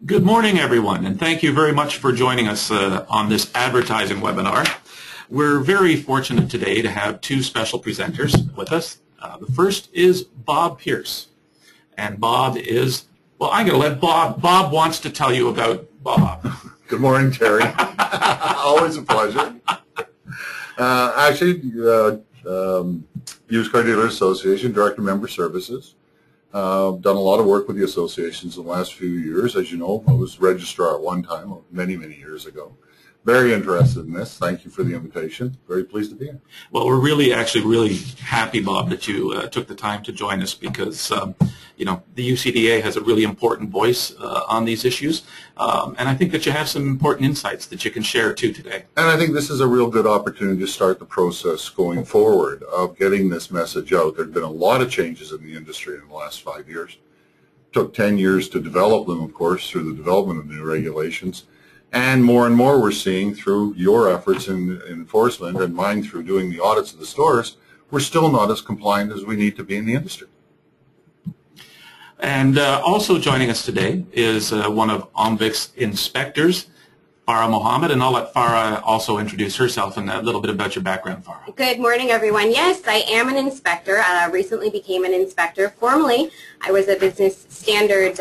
Good morning, everyone, and thank you very much for joining us on this advertising webinar. We're very fortunate today to have two special presenters with us. The first is Bob Pierce, and Bob is, well, I'm going to let Bob wants to tell you about Bob. Good morning, Terry. Always a pleasure. Used Car Dealers Association, Director of Member Services. Done a lot of work with the associations in the last few years. As you know, I was registrar at one time, many, many years ago. Very interested in this. Thank you for the invitation. Very pleased to be here. Well, we're really happy, Bob, that you took the time to join us because, you know, the UCDA has a really important voice on these issues, and I think that you have some important insights that you can share too today. And I think this is a real good opportunity to start the process going forward of getting this message out. There have been a lot of changes in the industry in the last 5 years. It took 10 years to develop them, of course, through the development of new regulations. And more we're seeing through your efforts in enforcement and mine through doing the audits of the stores, we're still not as compliant as we need to be in the industry. And also joining us today is one of OMVIC's inspectors, Farah Mohammed, and I'll let Farah also introduce herself and a little bit about your background, Farah. Good morning, everyone. Yes, I am an inspector. Recently became an inspector. Formerly, I was a business standards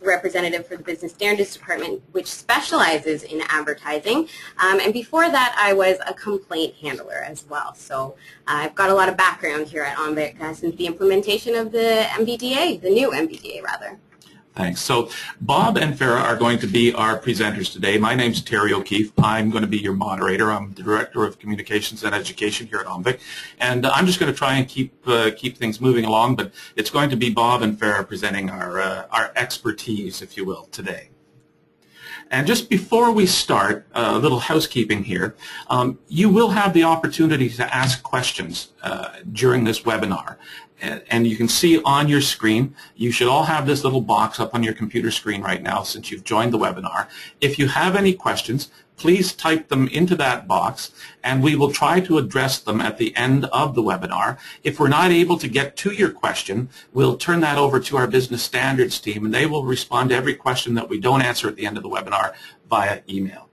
representative for the Business Standards Department, which specializes in advertising. And before that, I was a complaint handler as well. So I've got a lot of background here at OMVIC since the implementation of the MVDA, the new MVDA, rather. Thanks. So Bob and Farah are going to be our presenters today. My name's Terry O'Keefe. I'm going to be your moderator. I'm the Director of Communications and Education here at OMVIC. And I'm just going to try and keep things moving along, but it's going to be Bob and Farah presenting our expertise, if you will, today. And just before we start, a little housekeeping here. You will have the opportunity to ask questions during this webinar. And you can see on your screen, you should all have this little box up on your computer screen right now since you've joined the webinar. If you have any questions, please type them into that box and we will try to address them at the end of the webinar. If we're not able to get to your question, we'll turn that over to our business standards team and they will respond to every question that we don't answer at the end of the webinar via email.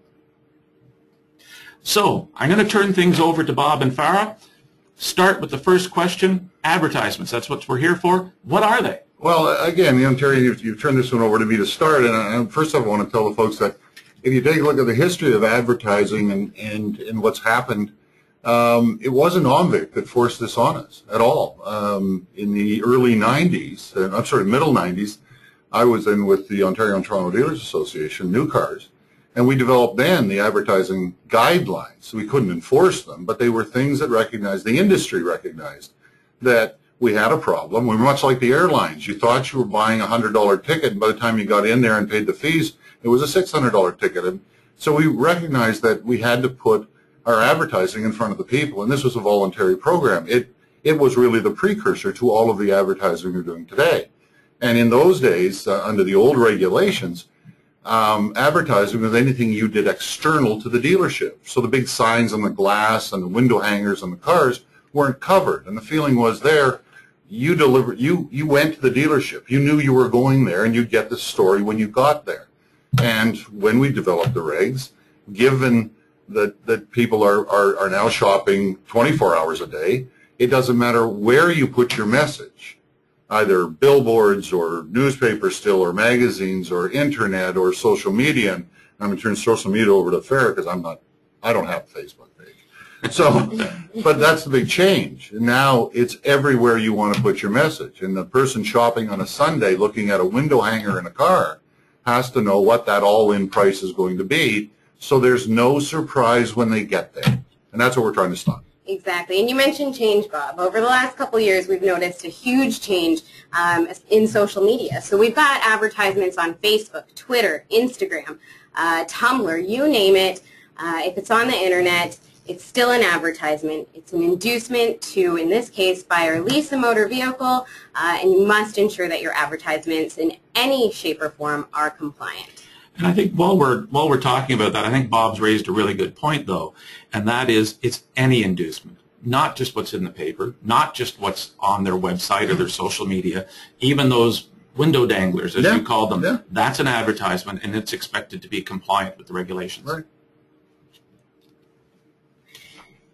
So I'm going to turn things over to Bob and Farah. Start with the first question, advertisements. That's what we're here for. What are they? Well, again, you know, Terry, you've turned this one over to me to start, and first off, I want to tell the folks that if you take a look at the history of advertising and what's happened, it wasn't OMVIC that forced this on us at all. In the early 90s, middle 90s, I was in with the Ontario and Toronto Dealers Association, New Cars, and we developed then the advertising guidelines. We couldn't enforce them, but they were things that the industry recognized that we had a problem. We were much like the airlines. You thought you were buying a $100 ticket, and by the time you got in there and paid the fees, it was a $600 ticket. And so we recognized that we had to put our advertising in front of the people, and this was a voluntary program. It was really the precursor to all of the advertising we're doing today. And in those days, under the old regulations, advertising was anything you did external to the dealership. So the big signs on the glass and the window hangers on the cars weren't covered. And the feeling was there, you went to the dealership. You knew you were going there and you'd get the story when you got there. And when we developed the regs, given that people are now shopping 24 hours a day, it doesn't matter where you put your message. Either billboards or newspapers still or magazines or internet or social media. And I'm going to turn social media over to Farah because I don't have a Facebook page. So, but that's the big change. Now it's everywhere you want to put your message. And the person shopping on a Sunday looking at a window hanger in a car has to know what that all-in price is going to be so there's no surprise when they get there. And that's what we're trying to stop. Exactly. And you mentioned change, Bob. Over the last couple of years, we've noticed a huge change in social media. So we've got advertisements on Facebook, Twitter, Instagram, Tumblr, you name it. If it's on the internet, it's still an advertisement. It's an inducement to, in this case, buy or lease a motor vehicle, and you must ensure that your advertisements in any shape or form are compliant. And I think while we're talking about that, I think Bob's raised a really good point, though, and that is it's any inducement, not just what's in the paper, not just what's on their website or their social media, even those window danglers, as Yeah. you call them. Yeah. That's an advertisement, and it's expected to be compliant with the regulations. Right.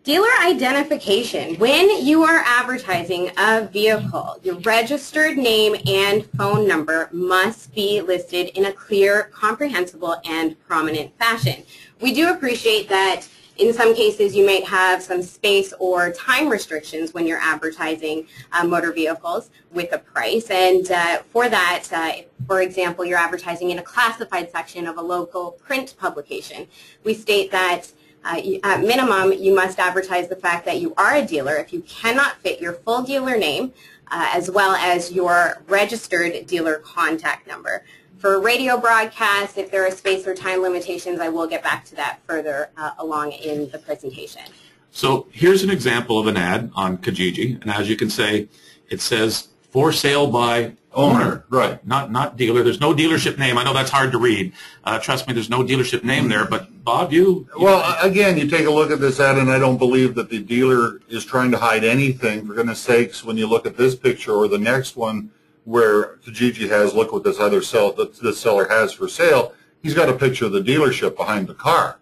Dealer identification. When you are advertising a vehicle, your registered name and phone number must be listed in a clear, comprehensible, and prominent fashion. We do appreciate that in some cases you might have some space or time restrictions when you're advertising motor vehicles with a price, and for that, for example, you're advertising in a classified section of a local print publication. We state that at minimum, you must advertise the fact that you are a dealer. If you cannot fit your full dealer name, as well as your registered dealer contact number. For radio broadcasts, if there are space or time limitations, I will get back to that further along in the presentation. So here's an example of an ad on Kijiji, and as you can say, it says for sale by owner, right? Not dealer. There's no dealership name. I know that's hard to read. Trust me, there's no dealership name there. But Bob, well, again, you take a look at this ad, and I don't believe that the dealer is trying to hide anything. For goodness sakes, when you look at this picture or the next one, where Kijiji has, look what this other this seller has for sale. He's got a picture of the dealership behind the car.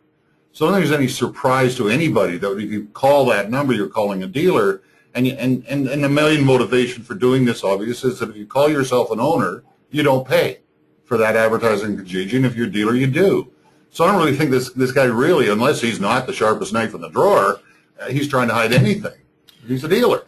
So I don't think there's any surprise to anybody that if you call that number, you're calling a dealer. And the main motivation for doing this, obviously, is that if you call yourself an owner, you don't pay for that advertising Kijiji, and if you're a dealer, you do. So I don't really think this guy really, unless he's not the sharpest knife in the drawer, he's trying to hide anything. He's a dealer.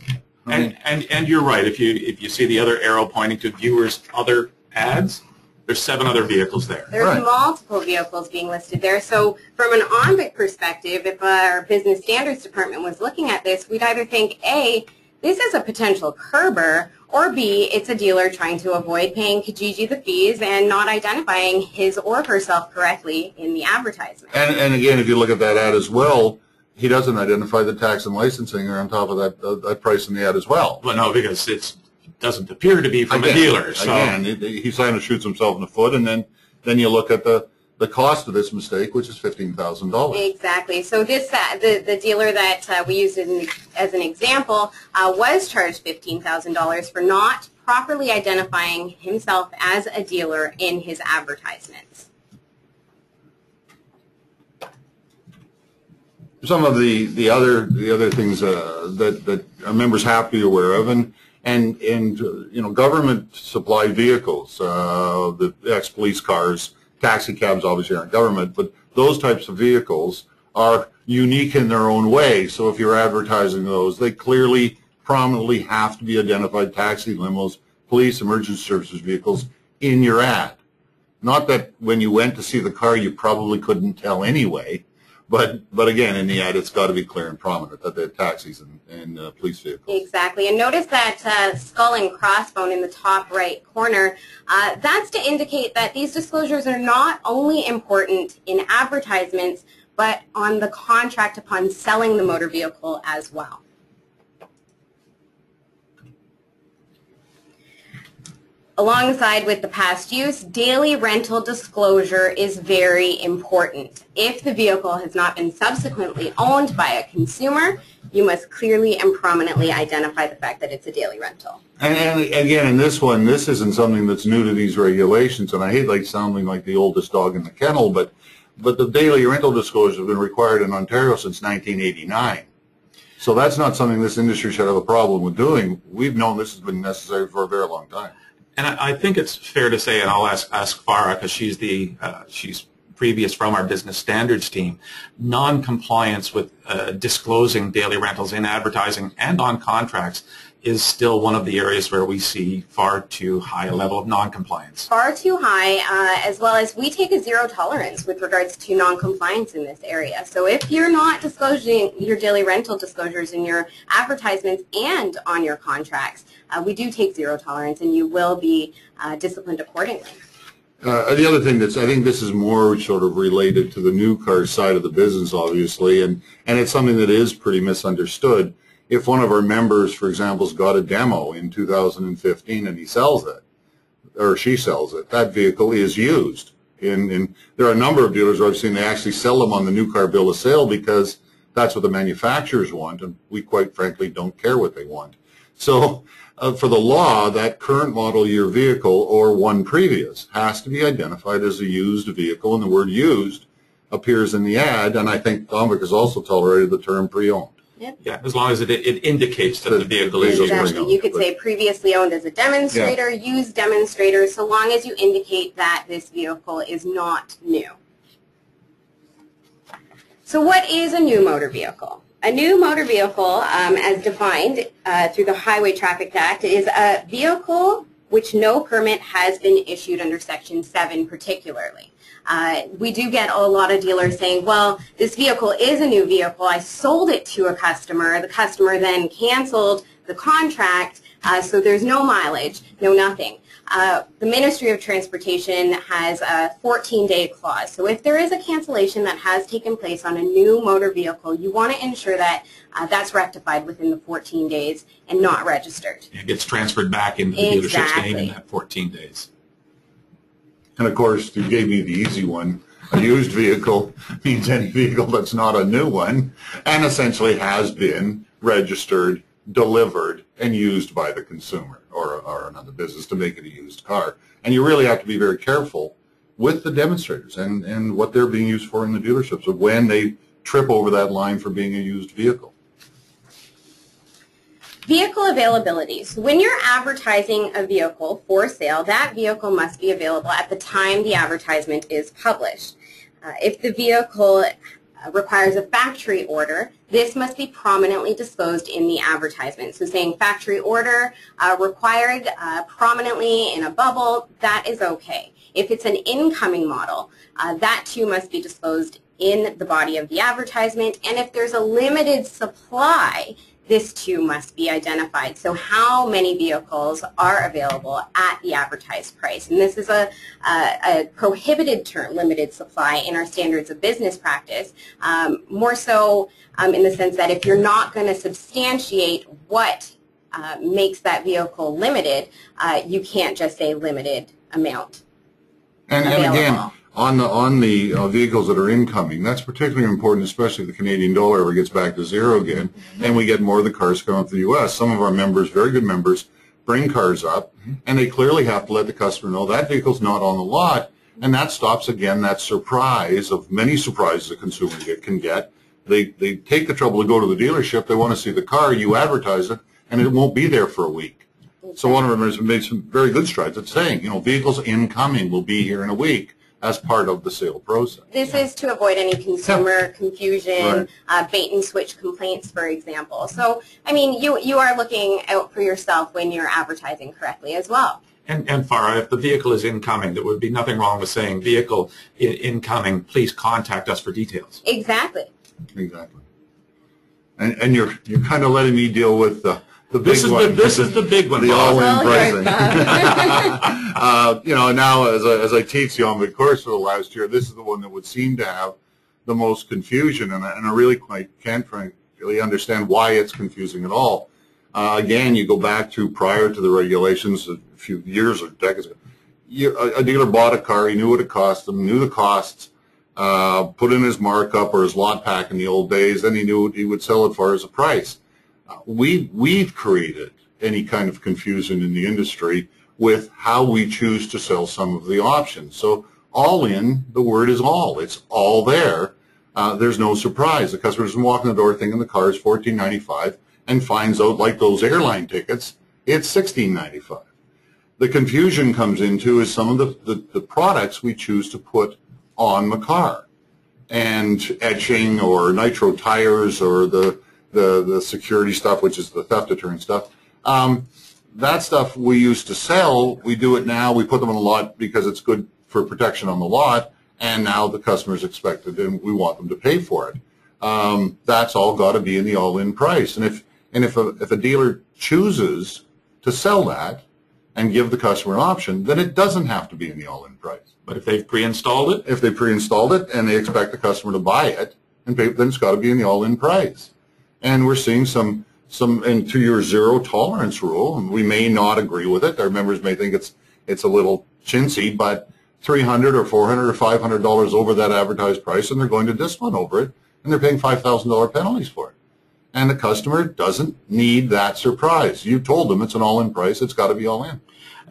And you're right. If you see the other arrow pointing to viewers' other ads, there's 7 other vehicles there. There's right. multiple vehicles being listed there. So from an OMVIC perspective, if our business standards department was looking at this, we'd either think, A, this is a potential curber, or B, it's a dealer trying to avoid paying Kijiji the fees and not identifying his or herself correctly in the advertisement. And again, if you look at that ad as well, he doesn't identify the tax and licensing on top of that price in the ad as well. Well, no, because it doesn't appear to be from a dealer. So. Again, he kind of shoots himself in the foot, and then you look at the cost of this mistake, which is $15,000. Exactly. So this the dealer that we used as an example was charged $15,000 for not properly identifying himself as a dealer in his advertisements. Some of the other things that our members have to be aware of, and you know, government supplied vehicles, the ex-police cars, taxi cabs obviously aren't government, but those types of vehicles are unique in their own way. So if you're advertising those, they clearly, prominently have to be identified taxi, limos, police, emergency services vehicles in your ad. Not that when you went to see the car you probably couldn't tell anyway, but again, in the ad, it's got to be clear and prominent that they're taxis and police vehicles. Exactly. And notice that skull and crossbone in the top right corner. That's to indicate that these disclosures are not only important in advertisements, but on the contract upon selling the motor vehicle as well. Alongside with the past use, daily rental disclosure is very important. If the vehicle has not been subsequently owned by a consumer, you must clearly and prominently identify the fact that it's a daily rental. And again, in this one, this isn't something that's new to these regulations, and I hate sounding like the oldest dog in the kennel, but the daily rental disclosure has been required in Ontario since 1989. So that's not something this industry should have a problem with doing. We've known this has been necessary for a very long time. And I think it's fair to say, and I'll ask Farah because she's previous from our business standards team, non-compliance with disclosing daily rentals in advertising and on contracts is still one of the areas where we see far too high a level of non-compliance. Far too high, as well as we take a zero tolerance with regards to non-compliance in this area. So if you're not disclosing your daily rental disclosures in your advertisements and on your contracts, we do take zero tolerance, and you will be disciplined accordingly. The other thing I think this is more sort of related to the new car side of the business, obviously, and it's something that is pretty misunderstood. If one of our members, for example, has got a demo in 2015 and he sells it, or she sells it, that vehicle is used. There are a number of dealers where I've seen they actually sell them on the new car bill of sale because That's what the manufacturers want, and we quite frankly don't care what they want. So for the law, that current model year vehicle or one previous has to be identified as a used vehicle, and the word used appears in the ad, and I think OMVIC has also tolerated the term pre-owned. Yep. Yeah, as long as it indicates that the vehicle is used. Exactly. You could say previously owned as a demonstrator, used demonstrator, so long as you indicate that this vehicle is not new. So what is a new motor vehicle? A new motor vehicle, as defined through the Highway Traffic Act, is a vehicle which no permit has been issued under Section 7 particularly. We do get a lot of dealers saying, well, this vehicle is a new vehicle. I sold it to a customer. The customer then canceled the contract, so there's no mileage, no nothing. The Ministry of Transportation has a 14-day clause. So if there is a cancellation that has taken place on a new motor vehicle, you want to ensure that that's rectified within the 14 days and not registered. It gets transferred back into the dealership's name in that 14 days. And of course, you gave me the easy one. A used vehicle means any vehicle that's not a new one and essentially has been registered, delivered, and used by the consumer or another business to make it a used car. And you really have to be very careful with the demonstrators and what they're being used for in the dealerships of when they trip over that line for being a used vehicle. Vehicle availability. So when you're advertising a vehicle for sale, that vehicle must be available at the time the advertisement is published. If the vehicle requires a factory order, this must be prominently disclosed in the advertisement. So saying factory order required prominently in a bubble, that is okay. If it's an incoming model, that too must be disclosed in the body of the advertisement. And if there's a limited supply, this too must be identified. So how many vehicles are available at the advertised price? And this is a prohibited term, limited supply, in our standards of business practice, more so in the sense that if you're not going to substantiate what makes that vehicle limited, you can't just say limited amount available. And again, on the vehicles that are incoming, that's particularly important, especially if the Canadian dollar ever gets back to zero again, and we get more of the cars coming to the U.S. Some of our members, very good members, bring cars up, and they clearly have to let the customer know that vehicle's not on the lot, and that stops, again, that surprise of many surprises a consumer can get. They take the trouble to go to the dealership, they want to see the car, you advertise it, and it won't be there for a week. So one of them has made some very good strides at saying, you know, vehicles incoming will be here in a week as part of the sale process. This is to avoid any consumer confusion, bait and switch complaints, for example. So, I mean, you are looking out for yourself when you're advertising correctly as well. And Farah, if the vehicle is incoming, there would be nothing wrong with saying vehicle incoming, please contact us for details. Exactly. Exactly. And you're kind of letting me deal with the big one. This is the big one. The all-in pricing. You know, now as I teach the OMVIC course for the last year, this is the one that would seem to have the most confusion, and I really can't really understand why it's confusing at all. Again, you go back to prior to the regulations a few years or decades ago. A dealer bought a car, he knew what it cost him, knew the costs, put in his markup or his lot pack in the old days, then he knew what he would sell it for as a price. We've created any kind of confusion in the industry with how we choose to sell some of the options. So all in, the word is all. It's all there. There's no surprise. The customer doesn't walk in the door thinking the car is $14.95 and finds out, like those airline tickets, it's $16.95. The confusion comes into is some of the products we choose to put on the car. And etching or nitro tires or the security stuff, which is the theft deterrent stuff. That stuff we used to sell, we do it now, we put them on the lot because it's good for protection on the lot, and now the customers expect it and we want them to pay for it. That's all got to be in the all-in price. And if a dealer chooses to sell that and give the customer an option, then it doesn't have to be in the all-in price. But if they've pre-installed it? If they pre-installed it and they expect the customer to buy it, and pay, then it's got to be in the all-in price. And we're seeing some into your zero tolerance rule, and we may not agree with it. Our members may think it's a little chintzy, but $300 or $400 or $500 over that advertised price, and they're going to discount over it and they're paying $5,000 penalties for it. And the customer doesn't need that surprise. You told them it's an all-in price. It's got to be all in.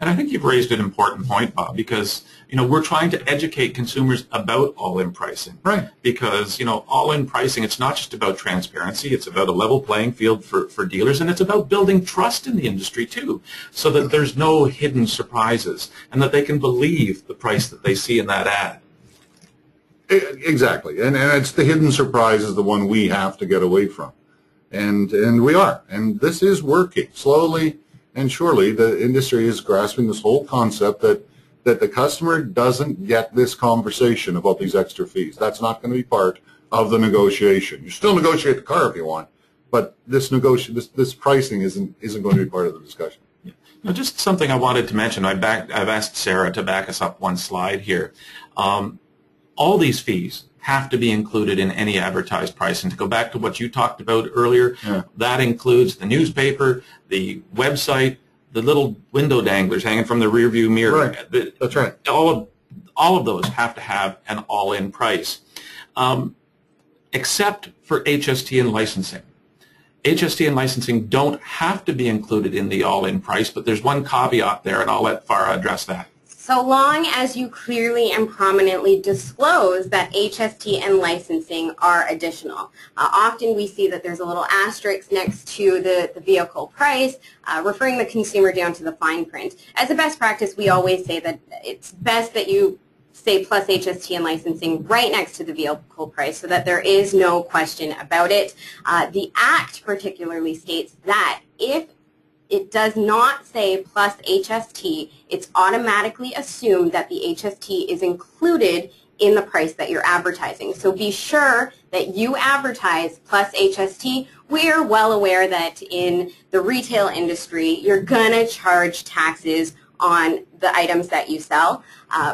And I think you've raised an important point, Bob, because, we're trying to educate consumers about all-in pricing. Right. Because, all-in pricing, it's not just about transparency. It's about a level playing field for dealers, and it's about building trust in the industry, too, so that there's no hidden surprises and that they can believe the price that they see in that ad. Exactly. And it's the hidden surprise is the one we have to get away from. And we are. And this is working. Slowly and surely, the industry is grasping this whole concept that the customer doesn't get this conversation about these extra fees. That's not going to be part of the negotiation. You still negotiate the car if you want, but this pricing isn't going to be part of the discussion. Yeah. Now, just something I wanted to mention. I've asked Sarah to back us up one slide here. All these fees have to be included in any advertised price. And to go back to what you talked about earlier, that includes the newspaper, the website, the little window danglers hanging from the rearview mirror. Right. That's right. All of those have to have an all-in price, except for HST and licensing. HST and licensing don't have to be included in the all-in price, but there's one caveat there, and I'll let Farah address that. So long as you clearly and prominently disclose that HST and licensing are additional. Often we see that there's a little asterisk next to the vehicle price, referring the consumer down to the fine print. As a best practice, we always say that it's best that you say plus HST and licensing right next to the vehicle price so that there is no question about it. The Act particularly states that if it does not say plus HST, it's automatically assumed that the HST is included in the price that you're advertising. So be sure that you advertise plus HST. We're well aware that in the retail industry, you're going to charge taxes on the items that you sell,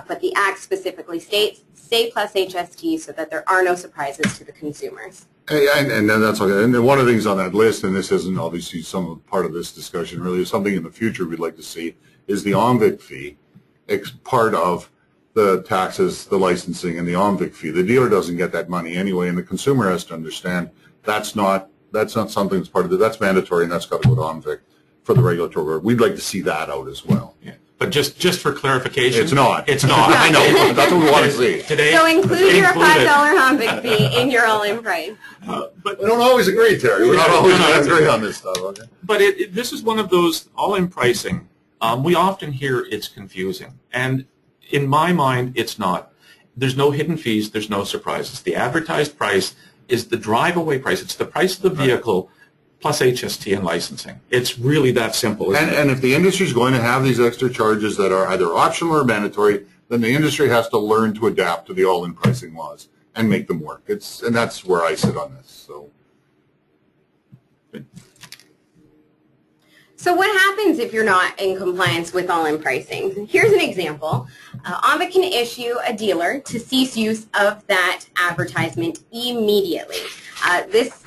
but the Act specifically states say plus HST so that there are no surprises to the consumers. And then that's okay. And then one of the things on that list, and this isn't obviously some part of this discussion, really is something in the future we'd like to see, is the OMVIC fee. It's part of the taxes, the licensing, and the OMVIC fee. The dealer doesn't get that money anyway, and the consumer has to understand that's not something that's part of it. That's mandatory, and that's got to go to OMVIC for the regulatory work. We'd like to see that out as well. Yeah. But just for clarification, it's not. It's not. I know. That's what we want to see. Today, so include your $5 OMVIC fee in your all-in price. But we don't always agree, Terry. We're not always going to agree on this stuff. Okay. But this is one of those all-in pricing. We often hear it's confusing, and in my mind, it's not. There's no hidden fees. There's no surprises. The advertised price is the drive-away price. It's the price of the vehicle plus HST and licensing. It's really that simple, isn't it? And if the industry is going to have these extra charges that are either optional or mandatory, then the industry has to learn to adapt to the all-in pricing laws and make them work. And that's where I sit on this. So what happens if you're not in compliance with all-in pricing? Here's an example. OMVIC can issue a dealer to cease use of that advertisement immediately. This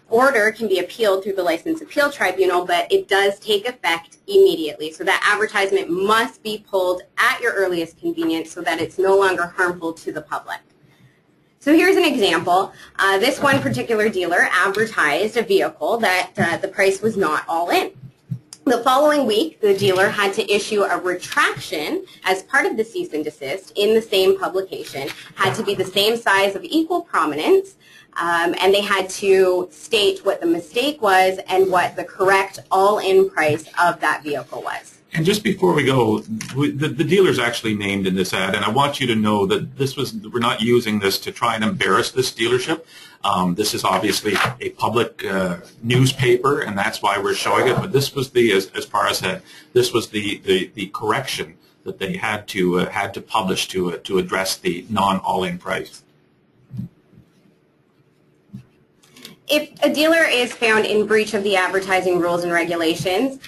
order can be appealed through the License Appeal Tribunal, but it does take effect immediately. So that advertisement must be pulled at your earliest convenience so that it's no longer harmful to the public. So here's an example. This one particular dealer advertised a vehicle that the price was not all in. The following week, the dealer had to issue a retraction as part of the cease and desist in the same publication. Had to be the same size of equal prominence, and they had to state what the mistake was and what the correct all-in price of that vehicle was. And just before we go, the dealer's actually named in this ad, and I want you to know that we're not using this to try and embarrass this dealership. This is obviously a public newspaper, and that's why we're showing it. But this was as Farah said, this was the correction that they had to publish to address the non-all-in price. If a dealer is found in breach of the advertising rules and regulations,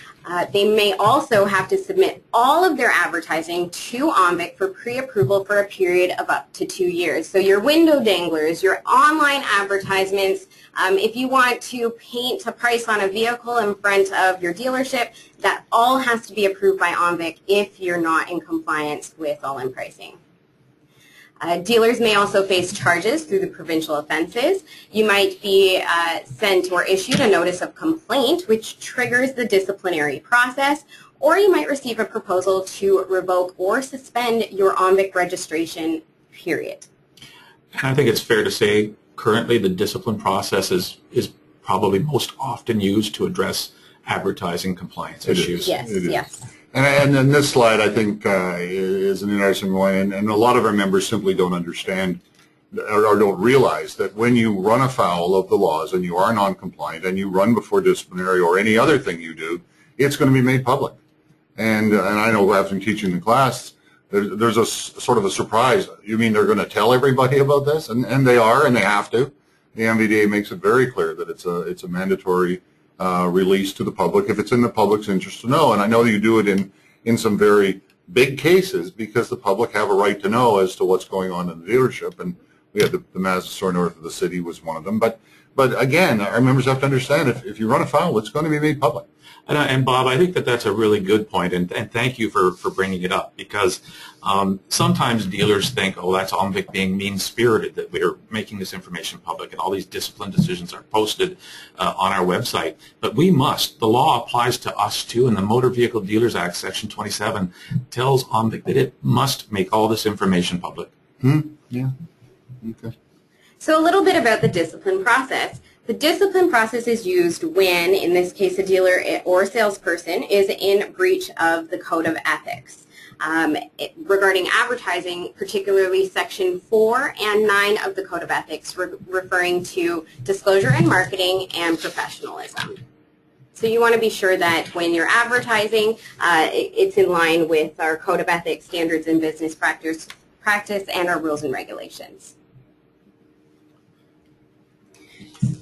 they may also have to submit all of their advertising to OMVIC for pre-approval for a period of up to 2 years. So your window danglers, your online advertisements, if you want to paint a price on a vehicle in front of your dealership, that all has to be approved by OMVIC if you're not in compliance with all-in pricing. Dealers may also face charges through the provincial offenses. You might be sent or issued a notice of complaint, which triggers the disciplinary process, or you might receive a proposal to revoke or suspend your OMVIC registration, period. And I think it's fair to say currently the discipline process is probably most often used to address advertising compliance issues. Yes, yes. And then this slide, I think, is an interesting one, and a lot of our members simply don't understand or don't realize that when you run afoul of the laws and you are non-compliant and you run before disciplinary or any other thing you do, it's going to be made public. And I know after teaching the class, there's a sort of a surprise. You mean they're going to tell everybody about this? And they are, and they have to. The MVDA makes it very clear that it's a mandatory release to the public if it's in the public's interest to know. And I know that you do it in some very big cases because the public have a right to know as to what's going on in the dealership. And we had the Mazda store north of the city was one of them. But again, our members have to understand if you run afoul, it's going to be made public. And Bob, I think that's a really good point, and thank you for bringing it up, because sometimes dealers think, oh, that's OMVIC being mean-spirited, that we're making this information public and all these discipline decisions are posted on our website. But we must. The law applies to us too, and the Motor Vehicle Dealers Act, Section 27, tells OMVIC that it must make all this information public. Yeah. Okay. So a little bit about the discipline process. The discipline process is used when, in this case, a dealer or salesperson is in breach of the Code of Ethics. Regarding advertising, particularly Section 4 and 9 of the Code of Ethics, referring to disclosure and marketing and professionalism. So you want to be sure that when you're advertising, it's in line with our Code of Ethics, standards and business practice and our rules and regulations.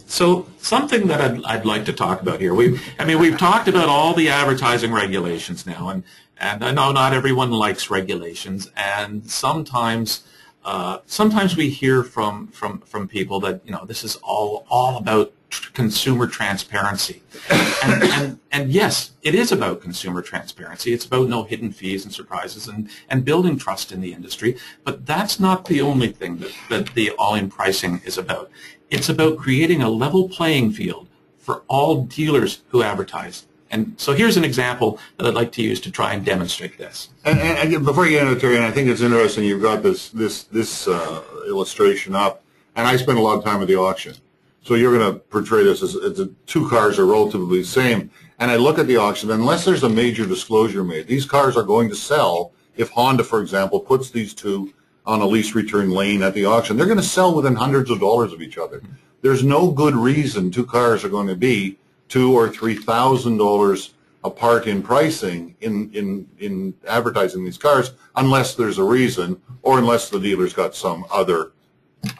So something that I'd like to talk about here. We've talked about all the advertising regulations now, and I know not everyone likes regulations, and sometimes we hear from people that this is all about consumer transparency, and yes, it is about consumer transparency. It's about no hidden fees and surprises and building trust in the industry. But that's not the only thing that the all-in pricing is about. It's about creating a level playing field for all dealers who advertise. And so here's an example that I'd like to use to try and demonstrate this. And before you get into it, Terry, and I think it's interesting you've got this illustration up, and I spent a lot of time at the auction. So you're going to portray this as the two cars are relatively the same. And I look at the auction, unless there's a major disclosure made, these cars are going to sell. If Honda, for example, puts these two on a lease return lane at the auction, they're going to sell within hundreds of dollars of each other. There's no good reason two cars are going to be $2,000 or $3,000 apart in pricing in advertising these cars unless there's a reason, or unless the dealer's got some other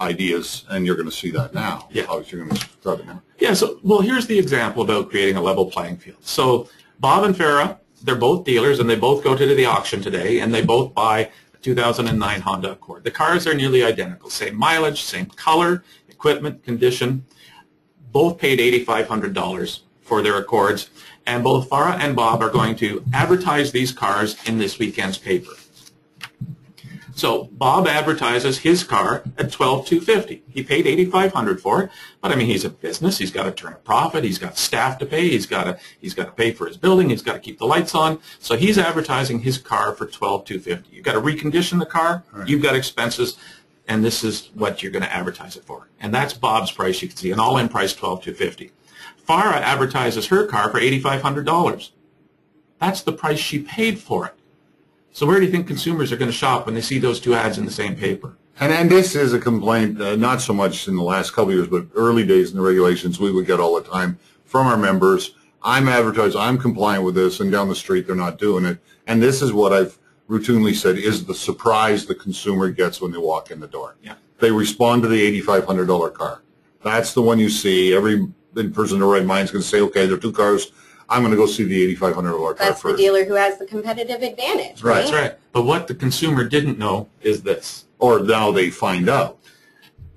ideas, and you're going to see that now. Yeah. Obviously, you're going to start it now. Yeah. So, well, here's the example about creating a level playing field. So Bob and Farah, they're both dealers, and they both go to the auction today, and they both buy 2009 Honda Accord. The cars are nearly identical, same mileage, same color, equipment, condition. Both paid $8,500 for their Accords, and both Farah and Bob are going to advertise these cars in this weekend's paper. So Bob advertises his car at $12,250. He paid $8,500 for it, but I mean, he's a business. He's got to turn a profit. He's got staff to pay. He's got to pay for his building. He's got to keep the lights on. So he's advertising his car for $12,250. You've got to recondition the car. Right. You've got expenses, and this is what you're going to advertise it for. And that's Bob's price. You can see an all-in price $12,250. Farah advertises her car for $8,500. That's the price she paid for it. So where do you think consumers are going to shop when they see those two ads in the same paper? And this is a complaint, not so much in the last couple of years, but early days in the regulations we would get all the time from our members. I'm advertised, I'm compliant with this, and down the street they're not doing it. And this is what I've routinely said is the surprise the consumer gets when they walk in the door. Yeah. They respond to the $8,500 car. That's the one you see. Every person in their right mind is going to say, okay, there are two cars. I'm going to go see the $8,500 car That's first. The dealer who has the competitive advantage, right? That's right. But what the consumer didn't know is this. Or now they find out.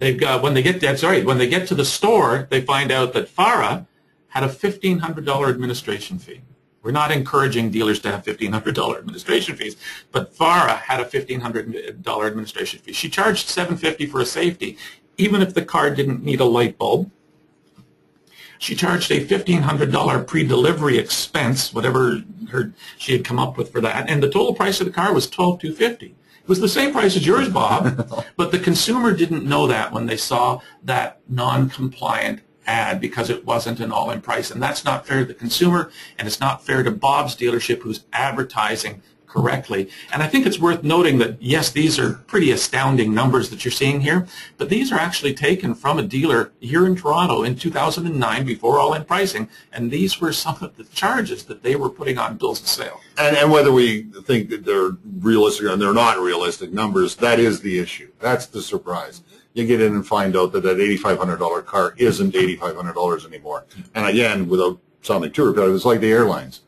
They've got, when they get to the store, they find out that Farah had a $1,500 administration fee. We're not encouraging dealers to have $1,500 administration fees, but Farah had a $1,500 administration fee. She charged $750 for a safety, even if the car didn't need a light bulb. She charged a $1,500 pre-delivery expense, whatever she had come up with for that, and the total price of the car was $12,250. It was the same price as yours, Bob, but the consumer didn't know that when they saw that non-compliant ad because it wasn't an all-in price, and that's not fair to the consumer, and it's not fair to Bob's dealership who's advertising correctly. And I think it's worth noting that, yes, these are pretty astounding numbers that you're seeing here, but these are actually taken from a dealer here in Toronto in 2009 before all-in pricing, and these were some of the charges that they were putting on bills of sale. And whether we think that they're realistic or they're not realistic numbers, that is the issue. That's the surprise. You get in and find out that that $8,500 car isn't $8,500 anymore. And again, without sounding too repetitive, it's like the airlines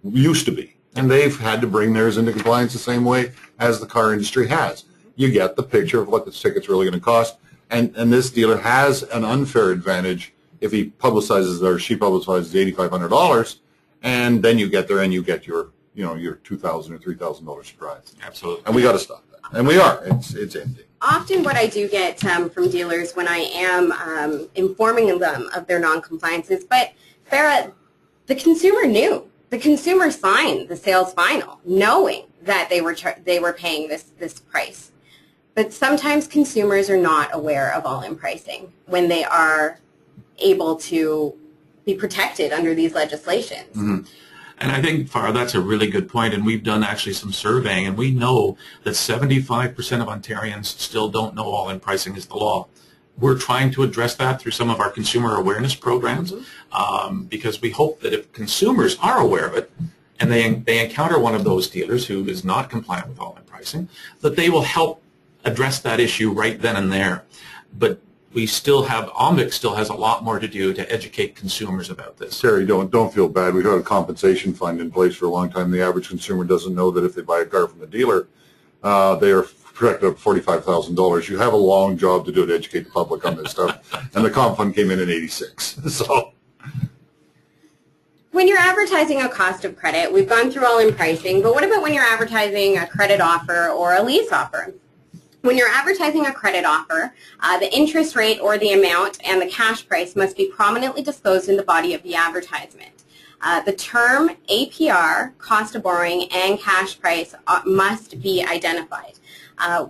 used to be. And they've had to bring theirs into compliance the same way as the car industry has. You get the picture of what the ticket's really going to cost. And this dealer has an unfair advantage if he publicizes or she publicizes $8,500, and then you get there and you get your $2,000 or $3,000 surprise. Absolutely. And we got to stop that. And we are. It's empty. Often what I do get from dealers when I am informing them of their non-compliances, but Farah, the consumer knew. The consumer signed the sales final knowing that they were paying this price. But sometimes consumers are not aware of all-in pricing when they are able to be protected under these legislations. Mm-hmm. And I think, Farah, that's a really good point, and we've done actually some surveying, and we know that 75% of Ontarians still don't know all-in pricing is the law. We're trying to address that through some of our consumer awareness programs, because we hope that if consumers are aware of it and they encounter one of those dealers who is not compliant with all-in pricing, that they will help address that issue right then and there. But we still have, OMVIC still has a lot more to do to educate consumers about this. Terry, don't feel bad. We've had a compensation fund in place for a long time. The average consumer doesn't know that if they buy a car from the dealer, they are protected up $45,000. You have a long job to do to educate the public on this stuff. And the comp fund came in '86. So, when you're advertising a cost of credit, we've gone through all-in pricing, but what about when you're advertising a credit offer or a lease offer? When you're advertising a credit offer, the interest rate or the amount and the cash price must be prominently disclosed in the body of the advertisement. The term, APR, cost of borrowing, and cash price must be identified.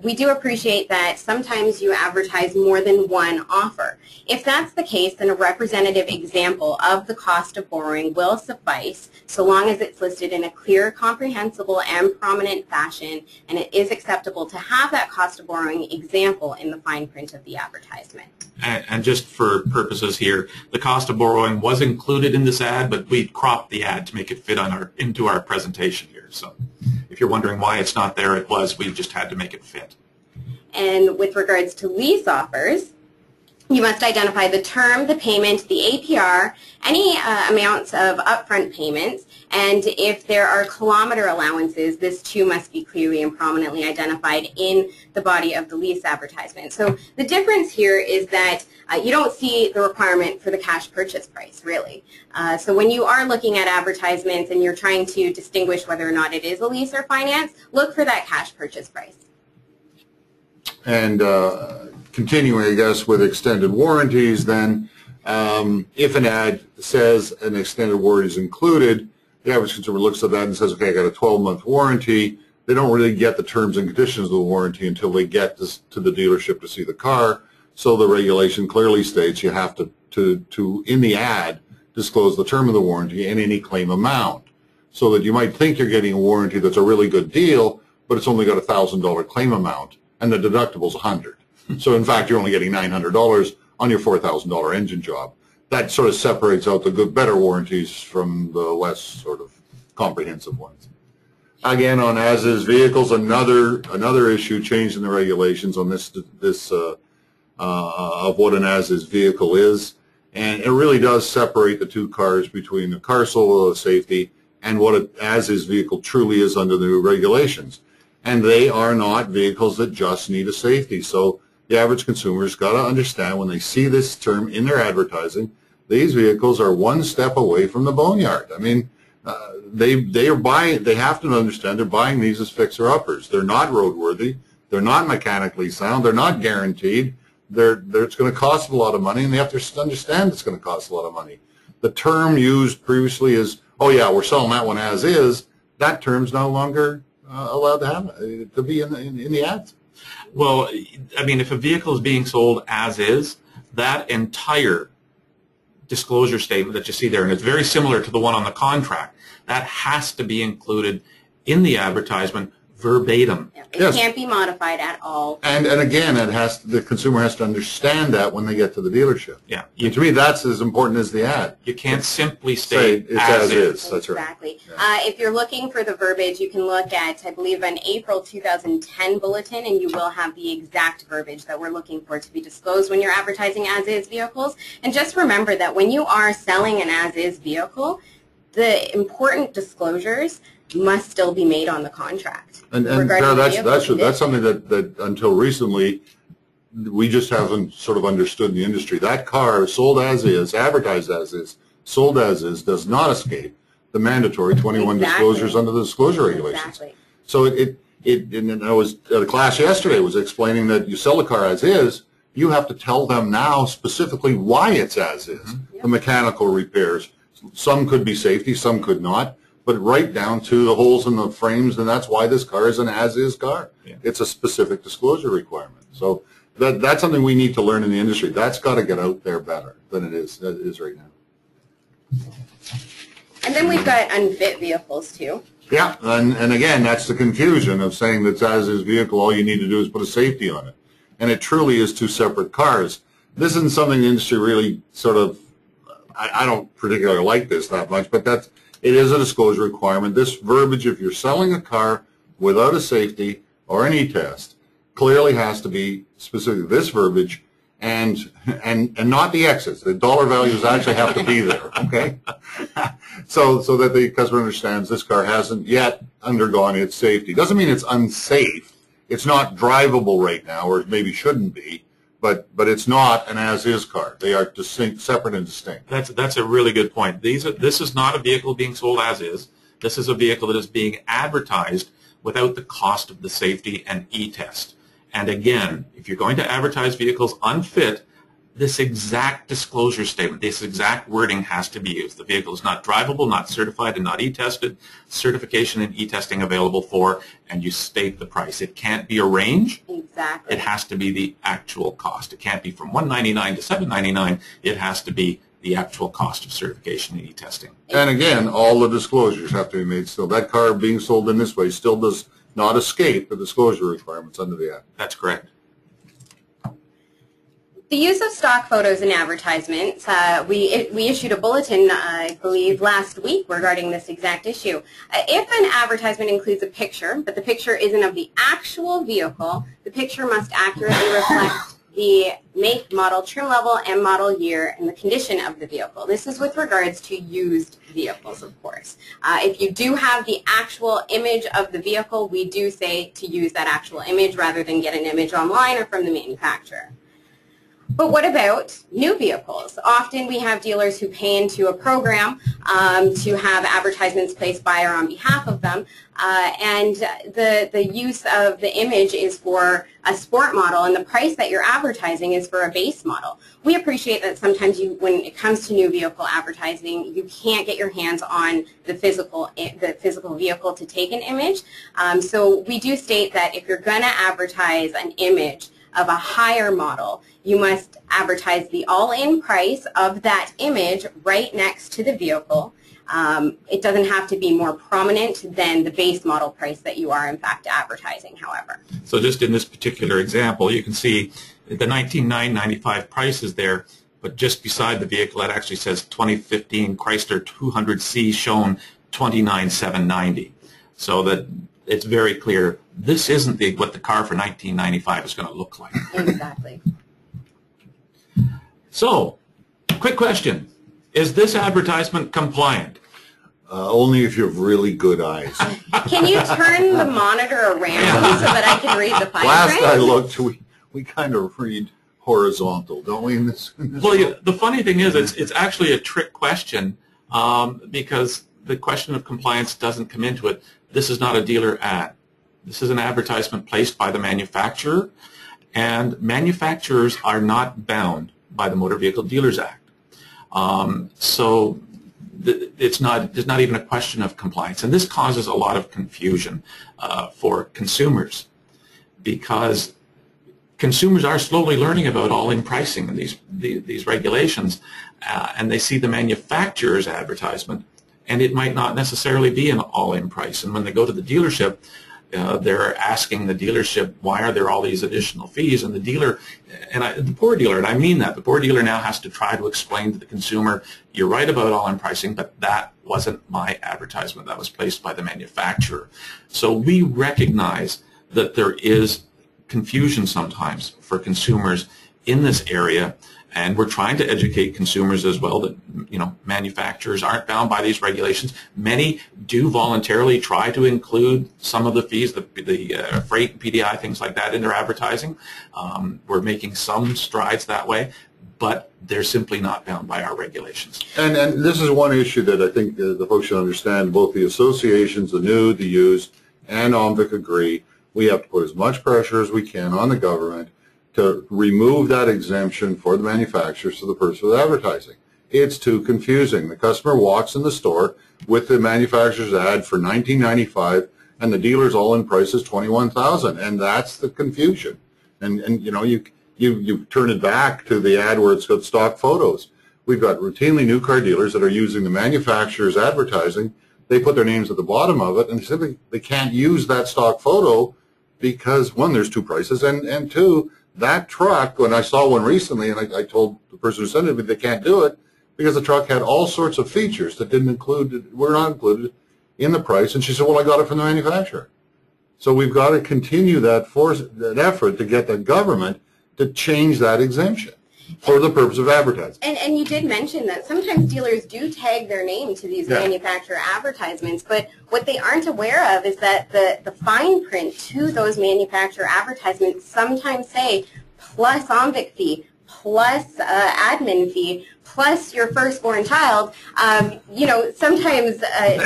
We do appreciate that sometimes you advertise more than one offer. If that's the case, then a representative example of the cost of borrowing will suffice so long as it's listed in a clear, comprehensible, and prominent fashion, and it is acceptable to have that cost of borrowing example in the fine print of the advertisement. And just for purposes here, the cost of borrowing was included in this ad, but we cropped the ad to make it fit on into our presentation here. So if you're wondering why it's not there, it was. We just had to make it fit. And with regards to lease offers, you must identify the term, the payment, the APR, any amounts of upfront payments, and if there are kilometer allowances, this too must be clearly and prominently identified in the body of the lease advertisement. So the difference here is that you don't see the requirement for the cash purchase price, really. So when you are looking at advertisements and you're trying to distinguish whether or not it is a lease or finance, look for that cash purchase price. And continuing, I guess, with extended warranties, then if an ad says an extended warranty is included, the average consumer looks at that and says, okay, I got a 12-month warranty. They don't really get the terms and conditions of the warranty until they get to the dealership to see the car. So the regulation clearly states you have to in the ad, disclose the term of the warranty and any claim amount, so that you might think you're getting a warranty that's a really good deal, but it's only got a $1,000 claim amount, and the deductible's $100. So in fact, you're only getting $900 on your $4,000 engine job. That sort of separates out the good, better warranties from the less sort of comprehensive ones. Again, on as-is vehicles, another issue changed in the regulations on this of what an as-is vehicle is, and it really does separate the two cars between the car sold with safety and what an as-is vehicle truly is under the new regulations. And they are not vehicles that just need a safety. So the average consumer's got to understand when they see this term in their advertising, these vehicles are one step away from the boneyard. I mean, they are buying. They have to understand they're buying these as fixer-uppers. They're not roadworthy. They're not mechanically sound. They're not guaranteed. It's going to cost a lot of money, and they have to understand it's going to cost a lot of money. The term used previously is, "Oh yeah, we're selling that one as is." That term's no longer allowed to have to be in the ads. Well, I mean, if a vehicle is being sold as is, that entire disclosure statement that you see there, and it's very similar to the one on the contract, that has to be included in the advertisement verbatim. Yeah, it can't be modified at all. And again, the consumer has to understand that when they get to the dealership. Yeah. And to me, that's as important as the ad. You can't simply state it's as is. That's exactly. Right. Yeah. If you're looking for the verbiage, you can look at, I believe, an April 2010 bulletin, and you will have the exact verbiage that we're looking for to be disclosed when you're advertising as-is vehicles. And just remember that when you are selling an as-is vehicle, the important disclosures must still be made on the contract. And that's something that until recently we just haven't sort of understood in the industry. That car sold as is, advertised as is, sold as is, does not escape the mandatory 21 disclosures under the disclosure regulations. Exactly. So and I was at a class yesterday was explaining that you sell a car as is, you have to tell them now specifically why it's as is. Mm-hmm. The mechanical repairs. Some could be safety, some could not. But right down to the holes in the frames, and that's why this car is an as-is car. Yeah. It's a specific disclosure requirement. So that's something we need to learn in the industry. That's got to get out there better than it is right now. And then we've got unfit vehicles too. Yeah, and again, that's the confusion of saying that as-is vehicle, all you need to do is put a safety on it. And it truly is two separate cars. This isn't something the industry really sort of, I don't particularly like this that much, but it is a disclosure requirement. This verbiage, if you're selling a car without a safety or an e-test, clearly has to be specific. This verbiage and not the exits. The dollar values actually have to be there, okay? so that the customer understands this car hasn't yet undergone its safety. Doesn't mean it's unsafe. It's not drivable right now, or maybe shouldn't be. But it's not an as-is car. They are distinct, separate and distinct. That's a really good point. This is not a vehicle being sold as is. This is a vehicle that is being advertised without the cost of the safety and e-test. And again, if you're going to advertise vehicles unfit, this exact disclosure statement, this exact wording has to be used. The vehicle is not drivable, not certified, and not e-tested. Certification and e-testing available for, and you state the price. It can't be a range. Exactly. It has to be the actual cost. It can't be from $199 to $799. It has to be the actual cost of certification and e-testing. And again, all the disclosures have to be made still. That car being sold in this way still does not escape the disclosure requirements under the Act. That's correct. The use of stock photos in advertisements, we issued a bulletin, I believe, last week regarding this exact issue. If an advertisement includes a picture, but the picture isn't of the actual vehicle, the picture must accurately reflect the make, model, trim level, and model year, and the condition of the vehicle. This is with regards to used vehicles, of course. If you do have the actual image of the vehicle, we do say to use that actual image rather than get an image online or from the manufacturer. But what about new vehicles? Often we have dealers who pay into a program to have advertisements placed by or on behalf of them, and the use of the image is for a sport model, and the price that you're advertising is for a base model. We appreciate that sometimes when it comes to new vehicle advertising, you can't get your hands on the physical vehicle to take an image. So we do state that if you're going to advertise an image of a higher model, you must advertise the all-in price of that image right next to the vehicle. It doesn't have to be more prominent than the base model price that you are in fact advertising, however. So just in this particular example, you can see the $19,995 price is there, but just beside the vehicle it actually says 2015 Chrysler 200C shown $29,790. So that it's very clear this isn't what the car for $19,995 is going to look like. Exactly. So, quick question. Is this advertisement compliant? Only if you have really good eyes. Can you turn the monitor around so that I can read the fine print? Last I looked, we kind of read horizontal, don't we? In this well, the funny thing is, it's actually a trick question because the question of compliance doesn't come into it. This is not a dealer ad. This is an advertisement placed by the manufacturer, and manufacturers are not bound by the Motor Vehicle Dealers Act. So there's not even a question of compliance, and this causes a lot of confusion for consumers, because consumers are slowly learning about all-in pricing and these regulations, and they see the manufacturer's advertisement, and it might not necessarily be an all-in price. And when they go to the dealership, they're asking the dealership, why are there all these additional fees? And the dealer, the poor dealer, and I mean that, the poor dealer now has to try to explain to the consumer, you're right about all-in pricing, but that wasn't my advertisement. That was placed by the manufacturer. So we recognize that there is confusion sometimes for consumers in this area, and we're trying to educate consumers as well that, you know, manufacturers aren't bound by these regulations. Many do voluntarily try to include some of the fees, the freight, PDI, things like that in their advertising. We're making some strides that way, but they're simply not bound by our regulations. And this is one issue that I think the folks should understand. Both the associations, the new, the used, and OMVIC agree. We have to put as much pressure as we can on the government to remove that exemption for the manufacturers for the purpose of advertising. It's too confusing. The customer walks in the store with the manufacturer's ad for $19.95, and the dealer's all-in price is $21,000, and that's the confusion. And you know, you turn it back to the ad where it's got stock photos. We've got routinely new car dealers that are using the manufacturer's advertising. They put their names at the bottom of it, and simply they can't use that stock photo because, one, there's two prices, and two, that truck, when I saw one recently, and I told the person who sent it, they can't do it because the truck had all sorts of features that were not included in the price. And she said, well, I got it from the manufacturer. So we've got to continue that effort to get the government to change that exemption for the purpose of advertising. And you did mention that sometimes dealers do tag their name to these manufacturer advertisements, but what they aren't aware of is that the fine print to those manufacturer advertisements sometimes say plus OMVIC fee, plus admin fee, plus your firstborn child. You know, sometimes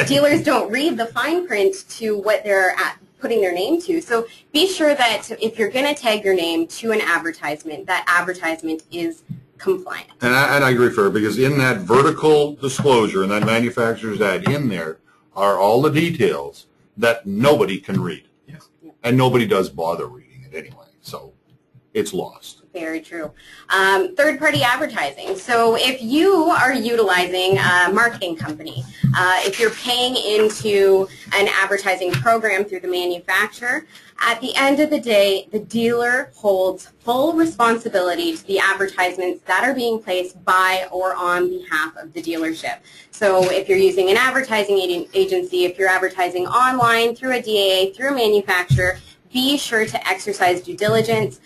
dealers don't read the fine print to what they're putting their name to. So be sure that if you're going to tag your name to an advertisement, that advertisement is compliant. And I agree with her, because in that vertical disclosure, in that manufacturer's ad, in there are all the details that nobody can read. Yes. And nobody does bother reading it anyway, so it's lost. Very true. Third-party advertising. So if you are utilizing a marketing company, if you're paying into an advertising program through the manufacturer, at the end of the day, the dealer holds full responsibility to the advertisements that are being placed by or on behalf of the dealership. So if you're using an advertising agency, if you're advertising online through a DAA, through a manufacturer, be sure to exercise due diligence.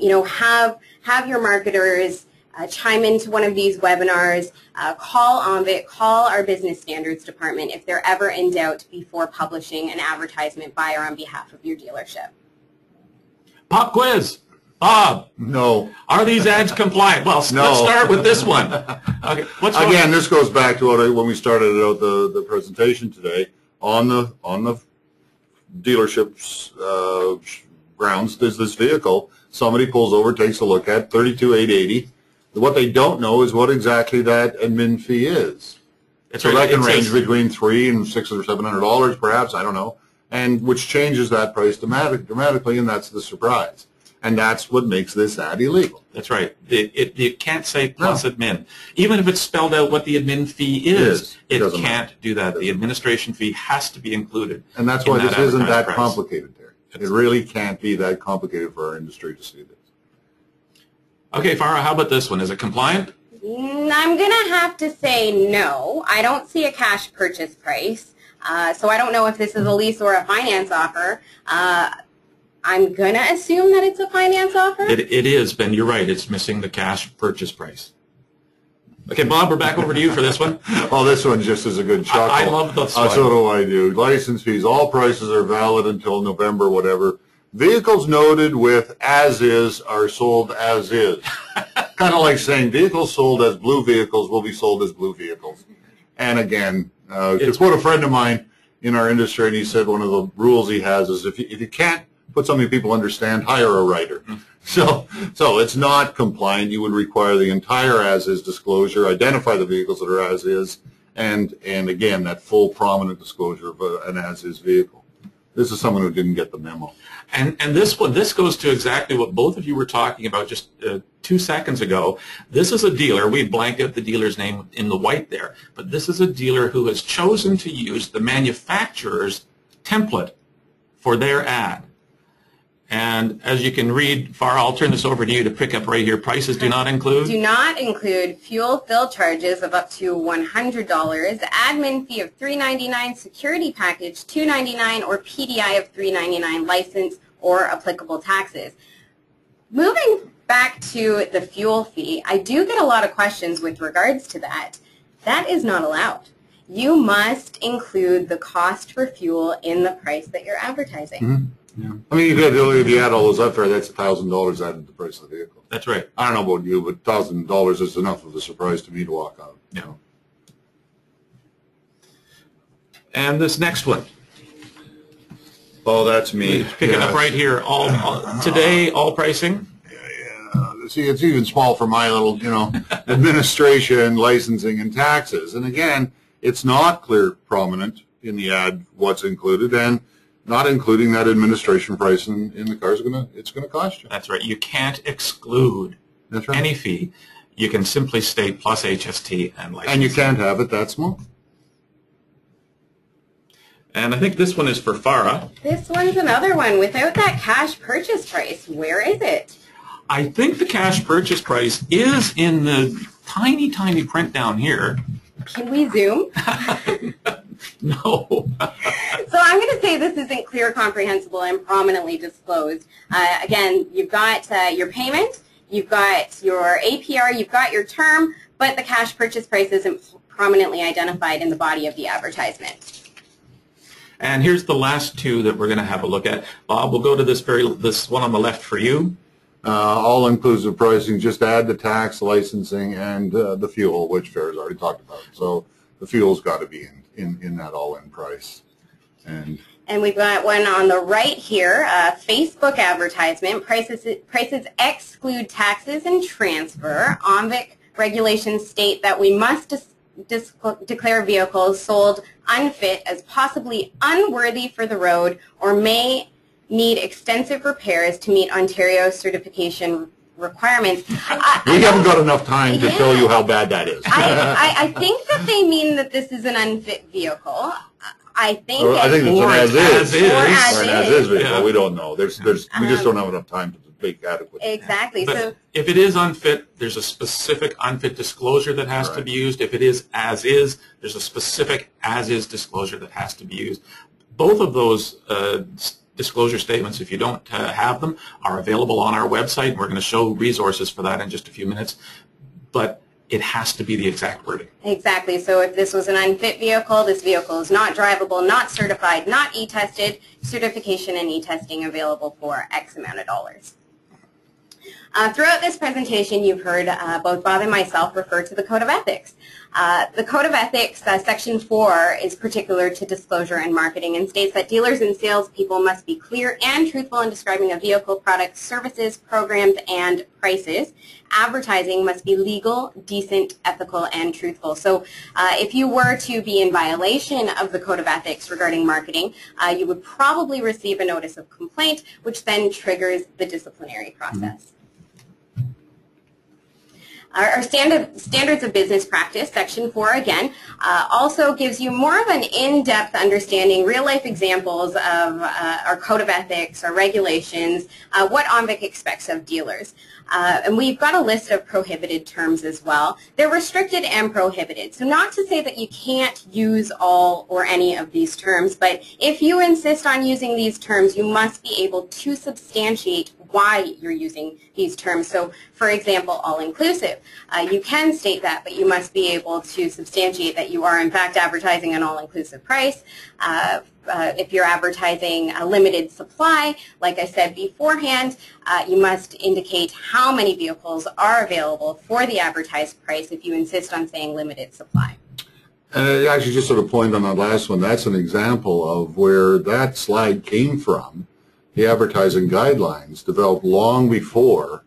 You know, have your marketers chime into one of these webinars. Call OMVIC, call our business standards department if they're ever in doubt before publishing an advertisement by or on behalf of your dealership. Pop quiz. Bob. No. Are these ads compliant? Well, No. let's start with this one. Okay. Again, this goes back to when we started out the presentation today on the dealership's grounds. There's this vehicle somebody pulls over, takes a look at, $32,880. What they don't know is what exactly that admin fee is. That's so right. that can range between $300 and $600 or $700, perhaps, I don't know, and which changes that price dramatically, and that's the surprise. And that's what makes this ad illegal. That's right. You can't say plus admin. Even if it's spelled out what the admin fee is, it can't do that. The administration fee has to be included. And that's why this isn't that complicated there. It really can't be that complicated for our industry to see this. Okay, Farah, how about this one? Is it compliant? I'm going to have to say no. I don't see a cash purchase price, so I don't know if this is a lease or a finance offer. I'm going to assume that it's a finance offer. It is, Ben. You're right. It's missing the cash purchase price. Okay, Bob, we're back over to you for this one. Oh, this one just is a good chuckle. I love this one. So do I do. License fees. All prices are valid until November, whatever. Vehicles noted with as is are sold as is. Kind of like saying vehicles sold as blue vehicles will be sold as blue vehicles. And again, To quote a friend of mine in our industry, and he said one of the rules he has is if you can't put something people understand, hire a writer. So it's not compliant. You would require the entire as-is disclosure, identify the vehicles that are as-is, and again, that full prominent disclosure of an as-is vehicle. This is someone who didn't get the memo. And this goes to exactly what both of you were talking about just 2 seconds ago. This is a dealer. We blank out the dealer's name in the white there, but this is a dealer who has chosen to use the manufacturer's template for their ad. And as you can read, Farah, I'll turn this over to you to pick up right here. Prices do not include? Do not include fuel fill charges of up to $100, admin fee of $3.99, security package $2.99, or PDI of $3.99, license or applicable taxes. Moving back to the fuel fee, I do get a lot of questions with regards to that. That is not allowed. You must include the cost for fuel in the price that you're advertising. Mm-hmm. Yeah. I mean, if you add all those up there, that's $1,000 added to the price of the vehicle. That's right. I don't know about you, but $1,000 is enough of a surprise to me to walk out. Yeah. And this next one. Oh, that's me. Pick it up right here. Today, all pricing. Yeah. See, it's even small for my little, administration, licensing, and taxes. And again, it's not clear, prominent in the ad what's included, and not including that administration price in the car it's gonna cost you. That's right. You can't exclude any fee. You can simply state plus HST and license. And you can't have it that small. And I think this one is for Farah. This one's another one. Without that cash purchase price, where is it? I think the cash purchase price is in the tiny, tiny print down here. Can we zoom? No. So I'm going to say this isn't clear, comprehensible, and prominently disclosed. Again, you've got your payment, you've got your APR, you've got your term, but the cash purchase price isn't prominently identified in the body of the advertisement. And here's the last two that we're going to have a look at. Bob, we'll go to this one on the left for you. All-inclusive pricing, just add the tax, licensing, and the fuel, which Farah's already talked about. So the fuel's got to be in that all-in price. And we've got one on the right here, Facebook advertisement. Prices exclude taxes and transfer. OMVIC regulations state that we must declare vehicles sold unfit as possibly unworthy for the road or may need extensive repairs to meet Ontario certification requirements. We haven't got enough time to tell you how bad that is. I think that they mean that this is an unfit vehicle. I think it's an as-is vehicle. Yeah. We don't know. We just don't have enough time to make adequate. Exactly. But so if it is unfit, there's a specific unfit disclosure that has to be used. If it is as-is, there's a specific as-is disclosure that has to be used. Both of those disclosure statements, if you don't have them, are available on our website. We're going to show resources for that in just a few minutes. But it has to be the exact wording. Exactly. So if this was an unfit vehicle, this vehicle is not drivable, not certified, not e-tested, certification and e-testing available for X amount of dollars. Throughout this presentation, you've heard both Bob and myself refer to the Code of Ethics. The Code of Ethics, Section 4, is particular to disclosure and marketing and states that dealers and salespeople must be clear and truthful in describing a vehicle, products, services, programs, and prices. Advertising must be legal, decent, ethical, and truthful. So if you were to be in violation of the Code of Ethics regarding marketing, you would probably receive a notice of complaint, which then triggers the disciplinary process. Our standards of business practice, Section 4 again, also gives you more of an in-depth understanding, real-life examples of our Code of Ethics, our regulations, what OMVIC expects of dealers. And we've got a list of prohibited terms as well. They're restricted and prohibited. So not to say that you can't use all or any of these terms, but if you insist on using these terms, you must be able to substantiate why you're using these terms. So, for example, all-inclusive. You can state that, but you must be able to substantiate that you are, in fact, advertising an all-inclusive price. If you're advertising a limited supply, like I said beforehand, you must indicate how many vehicles are available for the advertised price if you insist on saying limited supply. And actually, just sort of point on that last one, that's an example of where that slide came from. The advertising guidelines developed long before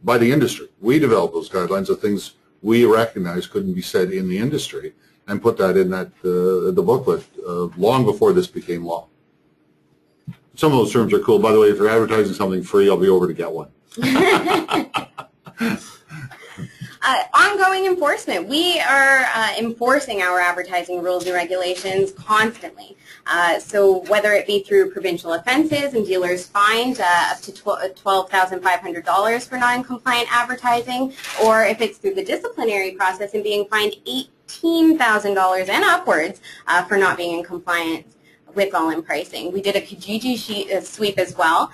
by the industry. We developed those guidelines of things we recognized couldn't be said in the industry and put that in that the booklet long before this became law. Some of those terms are cool. By the way, if you're advertising something free, I'll be over to get one. Ongoing enforcement. We are enforcing our advertising rules and regulations constantly. So whether it be through provincial offenses and dealers fined up to $12,500 for non-compliant advertising, or if it's through the disciplinary process and being fined $18,000 and upwards for not being in compliance with all-in pricing. We did a Kijiji sweep as well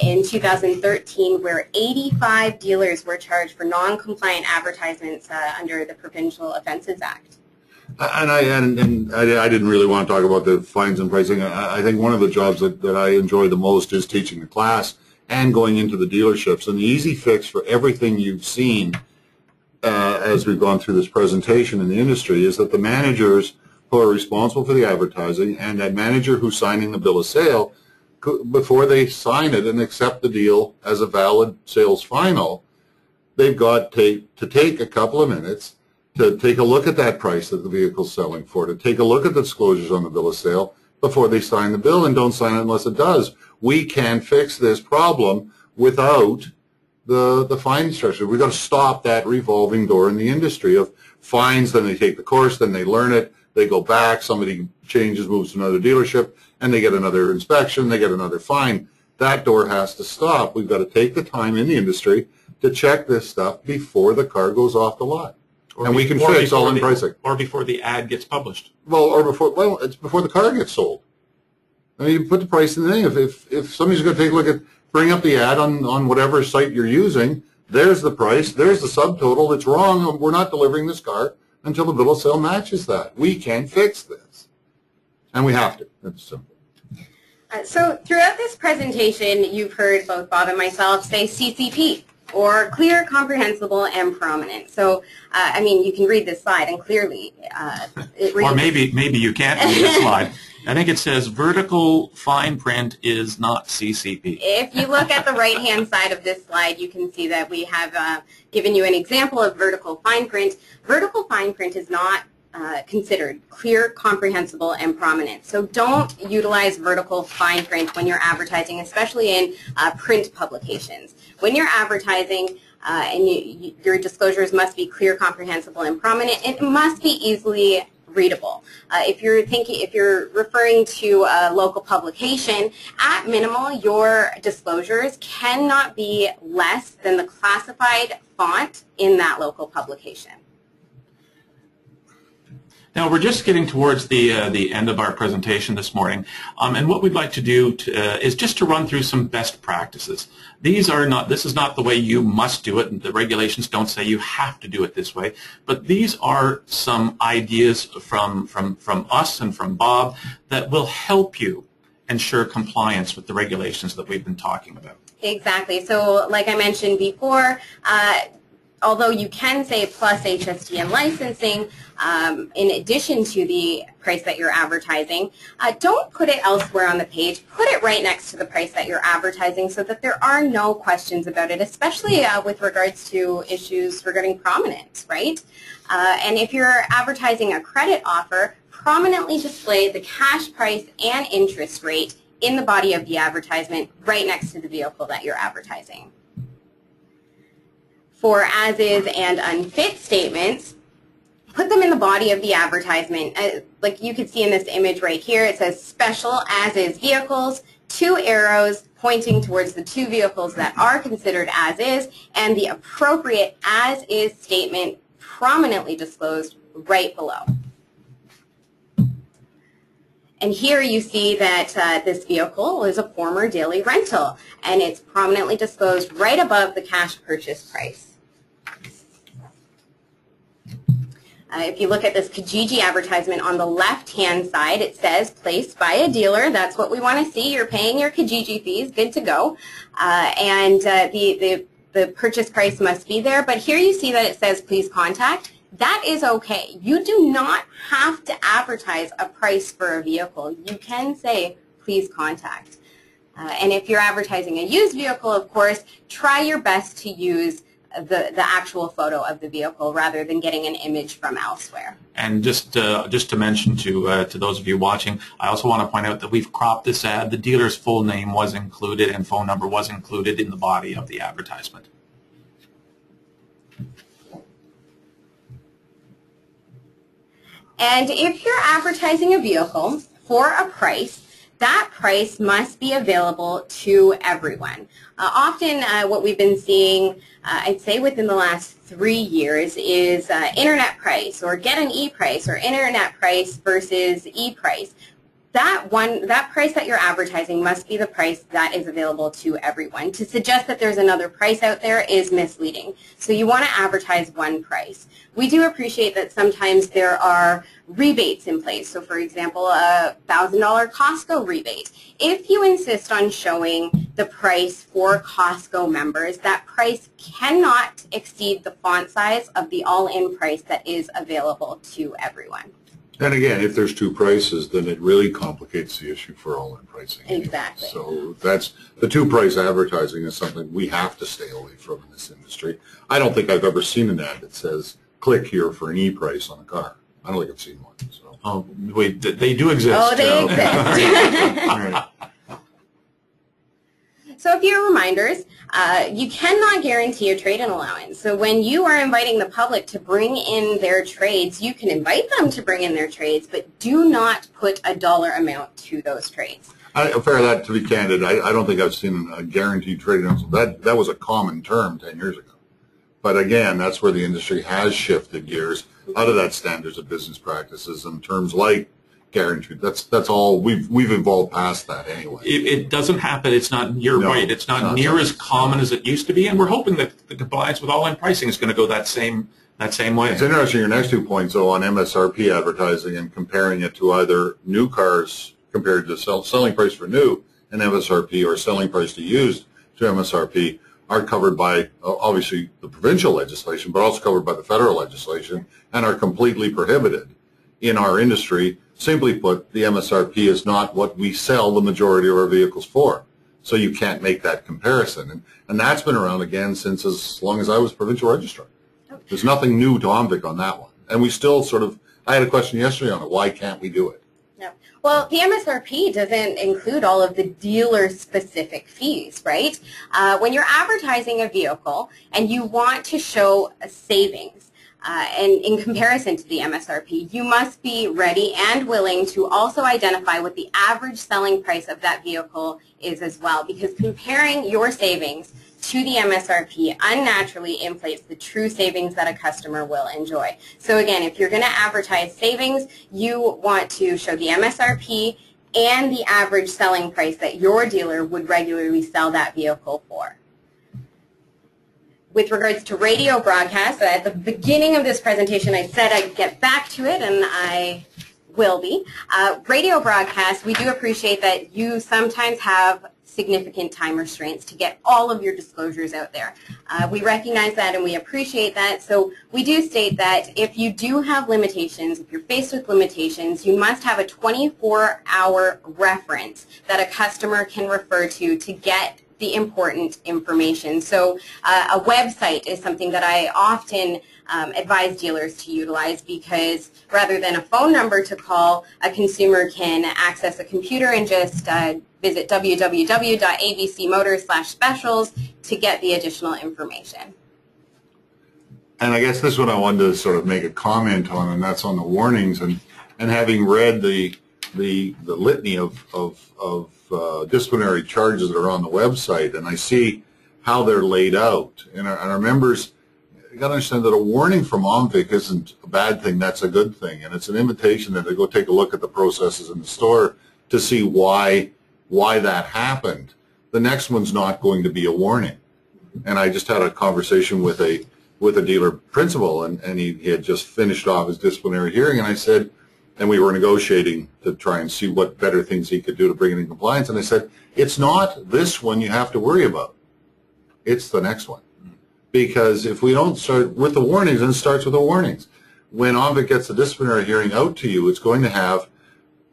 in 2013 where 85 dealers were charged for non-compliant advertisements under the Provincial Offences Act. And I didn't really want to talk about the fines and pricing. I think one of the jobs that I enjoy the most is teaching the class and going into the dealerships. And the easy fix for everything you've seen as we've gone through this presentation in the industry is that the managers who are responsible for the advertising and that manager who's signing the bill of sale, before they sign it and accept the deal as a valid sales final, they've got to take a couple of minutes to take a look at that price that the vehicle's selling for, to take a look at the disclosures on the bill of sale before they sign the bill, and don't sign it unless it does. We can fix this problem without the fine structure. We've got to stop that revolving door in the industry of fines, then they take the course, then they learn it, they go back, somebody changes, moves to another dealership, and they get another inspection, they get another fine. That door has to stop. We've got to take the time in the industry to check this stuff before the car goes off the lot. And we can fix all-in pricing. Or before the ad gets published. Well, it's before the car gets sold. I mean, you put the price in the thing. If somebody's going to take a look at, bring up the ad on whatever site you're using, there's the price, there's the subtotal, it's wrong, we're not delivering this car until the bill of sale matches that. We can fix this. And we have to. It's simple. So throughout this presentation, you've heard both Bob and myself say CCP, or clear, comprehensible, and prominent. So, I mean, you can read this slide, and clearly it reads. Or maybe you can't read this slide. I think it says vertical fine print is not CCP. If you look at the right-hand side of this slide, you can see that we have given you an example of vertical fine print. Vertical fine print is not considered clear, comprehensible, and prominent. So don't utilize vertical fine print when you're advertising, especially in print publications. When you're advertising and your disclosures must be clear, comprehensible, and prominent, it must be easily readable. If you're referring to a local publication, at minimal, your disclosures cannot be less than the classified font in that local publication. Now, we're just getting towards the end of our presentation this morning, and what we'd like to do is just to run through some best practices. This is not the way you must do it, and the regulations don't say you have to do it this way, but these are some ideas from us and from Bob that will help you ensure compliance with the regulations that we've been talking about. Exactly. So, like I mentioned before, although you can say plus HST and licensing, in addition to the price that you're advertising, don't put it elsewhere on the page. Put it right next to the price that you're advertising so that there are no questions about it, especially with regards to issues regarding prominence, right? And if you're advertising a credit offer, prominently display the cash price and interest rate in the body of the advertisement right next to the vehicle that you're advertising. For as-is and unfit statements, put them in the body of the advertisement. Like you can see in this image right here, it says special as-is vehicles, 2 arrows pointing towards the 2 vehicles that are considered as-is, and the appropriate as-is statement prominently disclosed right below. And here you see that this vehicle is a former daily rental, and it's prominently disclosed right above the cash purchase price. If you look at this Kijiji advertisement on the left-hand side, it says placed by a dealer. That's what we want to see. You're paying your Kijiji fees. Good to go. And the purchase price must be there. But here you see that it says please contact that is okay. You do not have to advertise a price for a vehicle. You can say, please contact. And if you're advertising a used vehicle, of course, try your best to use the actual photo of the vehicle rather than getting an image from elsewhere. And just to mention to those of you watching, I also want to point out that we've cropped this ad. The dealer's full name was included and phone number was included in the body of the advertisement. And if you're advertising a vehicle for a price, that price must be available to everyone. Often what we've been seeing, I'd say within the last 3 years, is internet price or get an e-price or internet price versus e-price. That price that you're advertising must be the price that is available to everyone. To suggest that there's another price out there is misleading. So you want to advertise one price. We do appreciate that sometimes there are rebates in place. So for example, a $1,000 Costco rebate. If you insist on showing the price for Costco members, that price cannot exceed the font size of the all-in price that is available to everyone. And again, if there's two prices, then it really complicates the issue for all-in pricing. Exactly. So that's the two-price advertising is something we have to stay away from in this industry. I don't think I've ever seen an ad that says, click here for an e-price on a car. I don't think I've seen one. So. Oh, wait, they do exist. Oh, they exist. All right. So a few reminders, you cannot guarantee a trade-in allowance. So when you are inviting the public to bring in their trades, you can invite them to bring in their trades, but do not put a dollar amount to those trades. To be candid, I don't think I've seen a guaranteed trade-in. That was a common term 10 years ago. But again, that's where the industry has shifted gears out of that standards of business practices in terms like guaranteed. That's all. We've evolved past that anyway. It doesn't happen. It's not. You're right. It's not near as common as it used to be, and we're hoping that the compliance with all-in pricing is going to go that same way. It's interesting. Your next 2 points, though, on MSRP advertising and comparing it to either new cars compared to selling price for new and MSRP or selling price to used to MSRP are covered by obviously the provincial legislation, but also covered by the federal legislation, and are completely prohibited in our industry. Simply put, the MSRP is not what we sell the majority of our vehicles for. So you can't make that comparison. And that's been around, again, since as long as I was provincial registrar. There's nothing new to OMVIC on that one. And we still I had a question yesterday on it. Why can't we do it? No. Well, the MSRP doesn't include all of the dealer-specific fees, right? When you're advertising a vehicle and you want to show a savings, and in comparison to the MSRP, you must be ready and willing to also identify what the average selling price of that vehicle is as well, because comparing your savings to the MSRP unnaturally inflates the true savings that a customer will enjoy. So again, if you're going to advertise savings, you want to show the MSRP and the average selling price that your dealer would regularly sell that vehicle for. With regards to radio broadcast, at the beginning of this presentation I said I'd get back to it, and I will be. Radio broadcast, we do appreciate that you sometimes have significant time restraints to get all of your disclosures out there. We recognize that and we appreciate that, so we do state that if you do have limitations, if you're faced with limitations, you must have a 24-hour reference that a customer can refer to get the important information. So a website is something that I often advise dealers to utilize, because rather than a phone number to call, a consumer can access a computer and just visit www.abcmotors/specials to get the additional information. And I guess this one I wanted to sort of make a comment on, and that's on the warnings. And having read the litany of disciplinary charges that are on the website, and I see how they're laid out. And our members, you got to understand that a warning from OMVIC isn't a bad thing. That's a good thing, and it's an invitation that they go take a look at the processes in the store to see why that happened. The next one's not going to be a warning. And I just had a conversation with a dealer principal, and he had just finished off his disciplinary hearing, and I said, and we were negotiating to try and see what better things he could do to bring it in compliance. And I said, it's not this one you have to worry about. It's the next one. Because if we don't start with the warnings, and it starts with the warnings. when OMVIC gets the disciplinary hearing out to you, it's going to have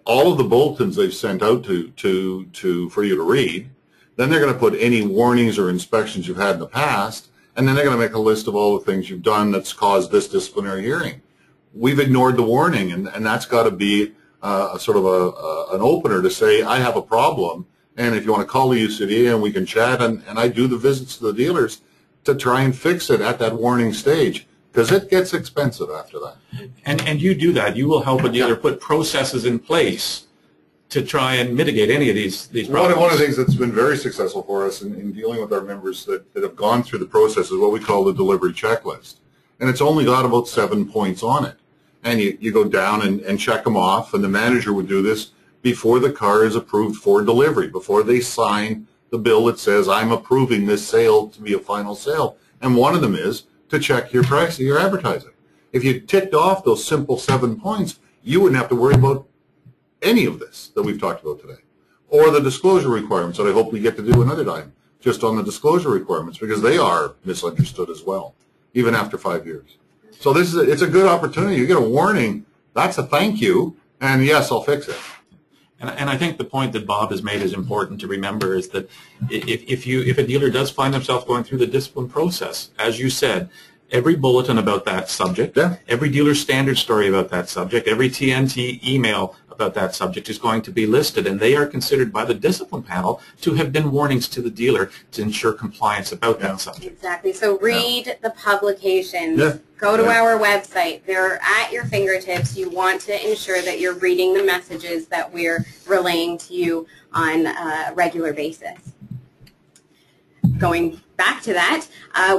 all of the bulletins they've sent out for you to read. Then they're going to put any warnings or inspections you've had in the past, and then they're going to make a list of all the things you've done that's caused this disciplinary hearing. We've ignored the warning, and that's got to be a sort of an opener to say, I have a problem, and if you want to call the UCDA and we can chat, and I do the visits to the dealers to try and fix it at that warning stage, because it gets expensive after that. And you do that. You will help a dealer put processes in place to try and mitigate any of these problems. One of the things that's been very successful for us in dealing with our members that have gone through the process is what we call the delivery checklist. And it's only got about 7 points on it. And you go down and check them off, and the manager would do this before the car is approved for delivery, before they sign the bill that says, I'm approving this sale to be a final sale. And one of them is to check your price of your advertising. If you ticked off those simple 7 points, you wouldn't have to worry about any of this that we've talked about today, or the disclosure requirements that I hope we get to do another time, just on the disclosure requirements, because they are misunderstood as well, even after 5 years. So it's a good opportunity. You get a warning, that's a thank you, and yes, I'll fix it. And I think the point that Bob has made is important to remember is that if a dealer does find himself going through the discipline process, as you said, every bulletin about that subject, every dealer standard story about that subject, every TNT email about that subject is going to be listed, and they are considered by the discipline panel to have been warnings to the dealer to ensure compliance about that subject. Exactly. So read the publications. Go to our website. They're at your fingertips. You want to ensure that you're reading the messages that we're relaying to you on a regular basis. Going back to that,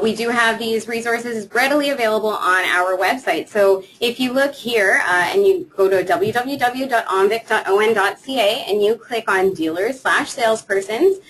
we do have these resources readily available on our website. So if you look here and you go to www.omvic.on.ca and you click on dealers/salespersons,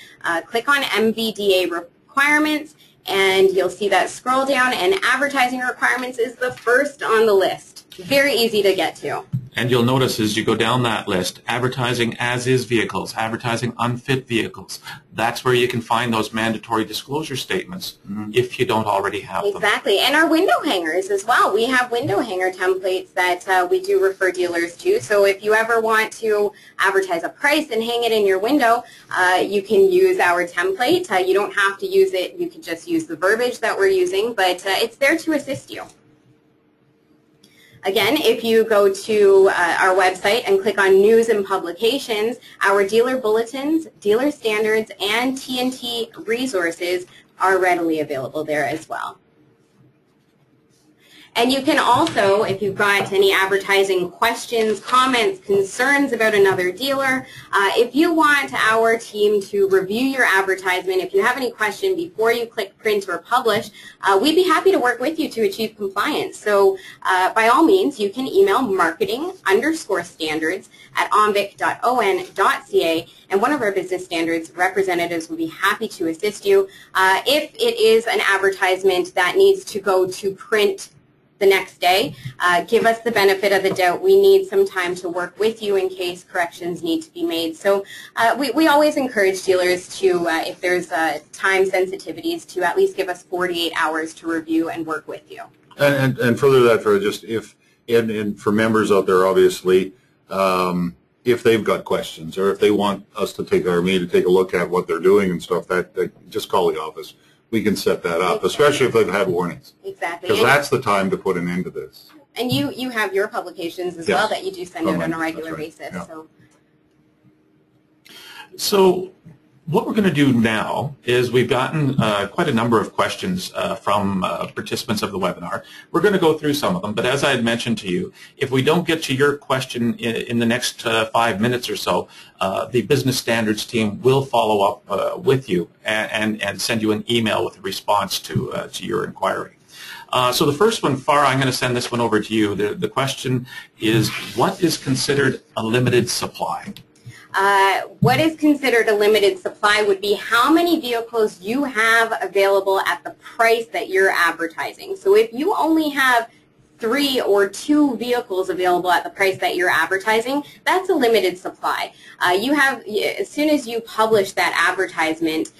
click on MVDA requirements, and you'll see that scroll down, and advertising requirements is the first on the list. Very easy to get to. And you'll notice as you go down that list, advertising as-is vehicles, advertising unfit vehicles. That's where you can find those mandatory disclosure statements if you don't already have them. Exactly. And our window hangers as well. We have window hanger templates that we do refer dealers to. So if you ever want to advertise a price and hang it in your window, you can use our template. You don't have to use it. You can just use the verbiage that we're using, but it's there to assist you. Again, if you go to our website and click on News and Publications, our dealer bulletins, dealer standards, and TNT resources are readily available there as well. And you can also, if you've got any advertising questions, comments, concerns about another dealer, if you want our team to review your advertisement, if you have any question before you click print or publish, we'd be happy to work with you to achieve compliance. So by all means, you can email marketing_standards@omvic.on.ca, and one of our business standards representatives will be happy to assist you. If it is an advertisement that needs to go to print the next day, give us the benefit of the doubt. We need some time to work with you in case corrections need to be made. So we always encourage dealers to, if there's time sensitivities, to at least give us 48 hours to review and work with you. And further to that, for just and for members out there, obviously, if they've got questions or if they want us to take a look at what they're doing and stuff, that just call the office. We can set that up, especially if they've had warnings. Exactly. Because that's the time to put an end to this. And you have your publications as well that you do send out on a regular basis. Yeah. So what we're going to do now is we've gotten quite a number of questions from participants of the webinar. We're going to go through some of them, but as I had mentioned to you, if we don't get to your question in the next 5 minutes or so, the business standards team will follow up with you and send you an email with a response to your inquiry. So the first one, Farah, I'm going to send this one over to you. The question is, what is considered a limited supply? What is considered a limited supply would be how many vehicles you have available at the price that you're advertising. So if you only have 3 or 2 vehicles available at the price that you're advertising, that's a limited supply. As soon as you publish that advertisement,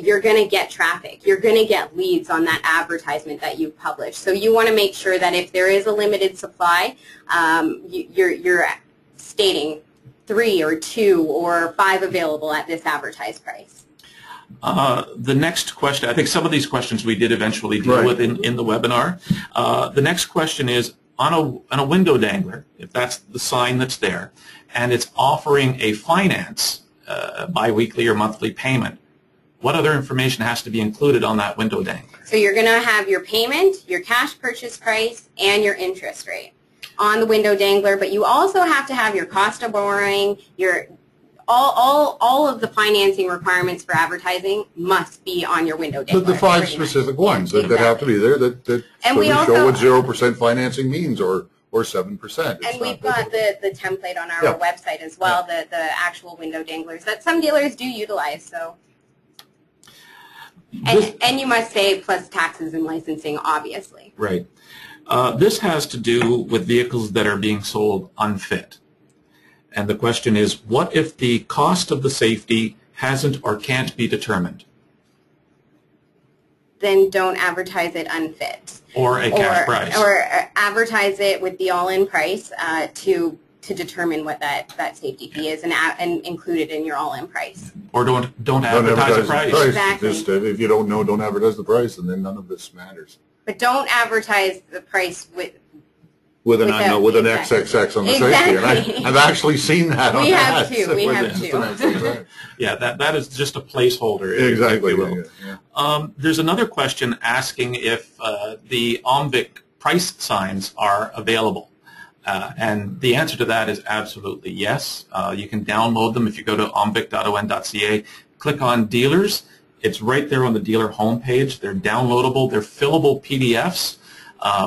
you're going to get traffic. You're going to get leads on that advertisement that you've published. So you want to make sure that if there is a limited supply, you're stating 3 or 2 or 5 available at this advertised price. The next question, I think some of these questions we did eventually deal with in the webinar. The next question is, on a window dangler, if that's the sign that's there, and it's offering a finance, biweekly or monthly payment, what other information has to be included on that window dangler? So you're going to have your payment, your cash purchase price, and your interest rate on the window dangler, but you also have to have your cost of borrowing, your all of the financing requirements for advertising must be on your window dangler. The 5 specific ones that have to be there that show what 0% financing means or 7%. And we've got the template on our website as well, the actual window danglers that some dealers do utilize. So, and you must say plus taxes and licensing, obviously. Right. This has to do with vehicles that are being sold unfit. And the question is, what if the cost of the safety hasn't or can't be determined? Then don't advertise it unfit. Or a cash price. Or advertise it with the all-in price to determine what that safety fee is and include it in your all-in price. Or don't advertise the price. Exactly. Just, if you don't know, don't advertise the price, and then none of this matters. But don't advertise the price with an XXX on the safety, and I've actually seen that on ads. We have two. Yeah, that is just a placeholder. Exactly. There's another question asking if the OMVIC price signs are available. And the answer to that is absolutely yes. You can download them if you go to omvic.on.ca, click on dealers. It's right there on the dealer homepage. They're downloadable. They're fillable PDFs.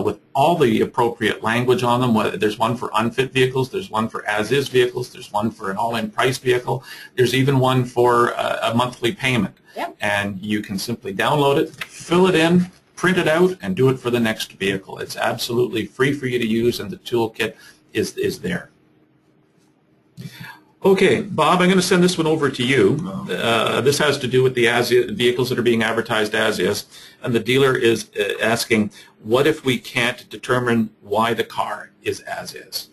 With all the appropriate language on them. There's one for unfit vehicles, there's one for as-is vehicles, there's one for an all-in price vehicle, there's even one for a monthly payment. Yep. And you can simply download it, fill it in, print it out, and do it for the next vehicle. It's absolutely free for you to use, and the toolkit is there. Okay, Bob, I'm going to send this one over to you. This has to do with the vehicles that are being advertised as is, and the dealer is asking, what if we can't determine why the car is as is?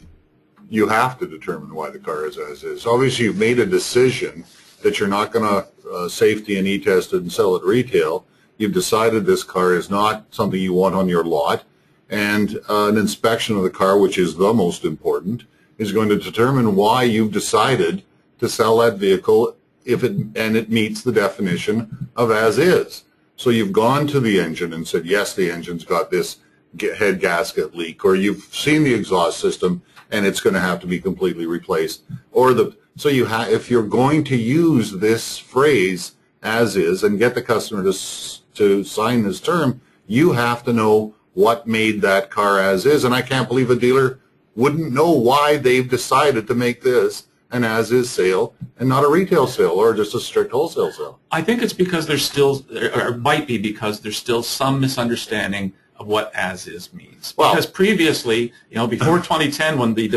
You have to determine why the car is as is. Obviously, you've made a decision that you're not going to safety and e-test it and sell it retail. You've decided this car is not something you want on your lot, and an inspection of the car, which is the most important, is going to determine why you've decided to sell that vehicle and it meets the definition of as is. So you've gone to the engine and said, yes, the engine's got this head gasket leak, or you've seen the exhaust system and it's going to have to be completely replaced. If you're going to use this phrase as is and get the customer to sign this term, you have to know what made that car as is. And I can't believe a dealer wouldn't know why they've decided to make this an as-is sale and not a retail sale or just a strict wholesale sale. I think it's because there's still, or it might be because there's still some misunderstanding of what as-is means. Because previously, before 2010, when the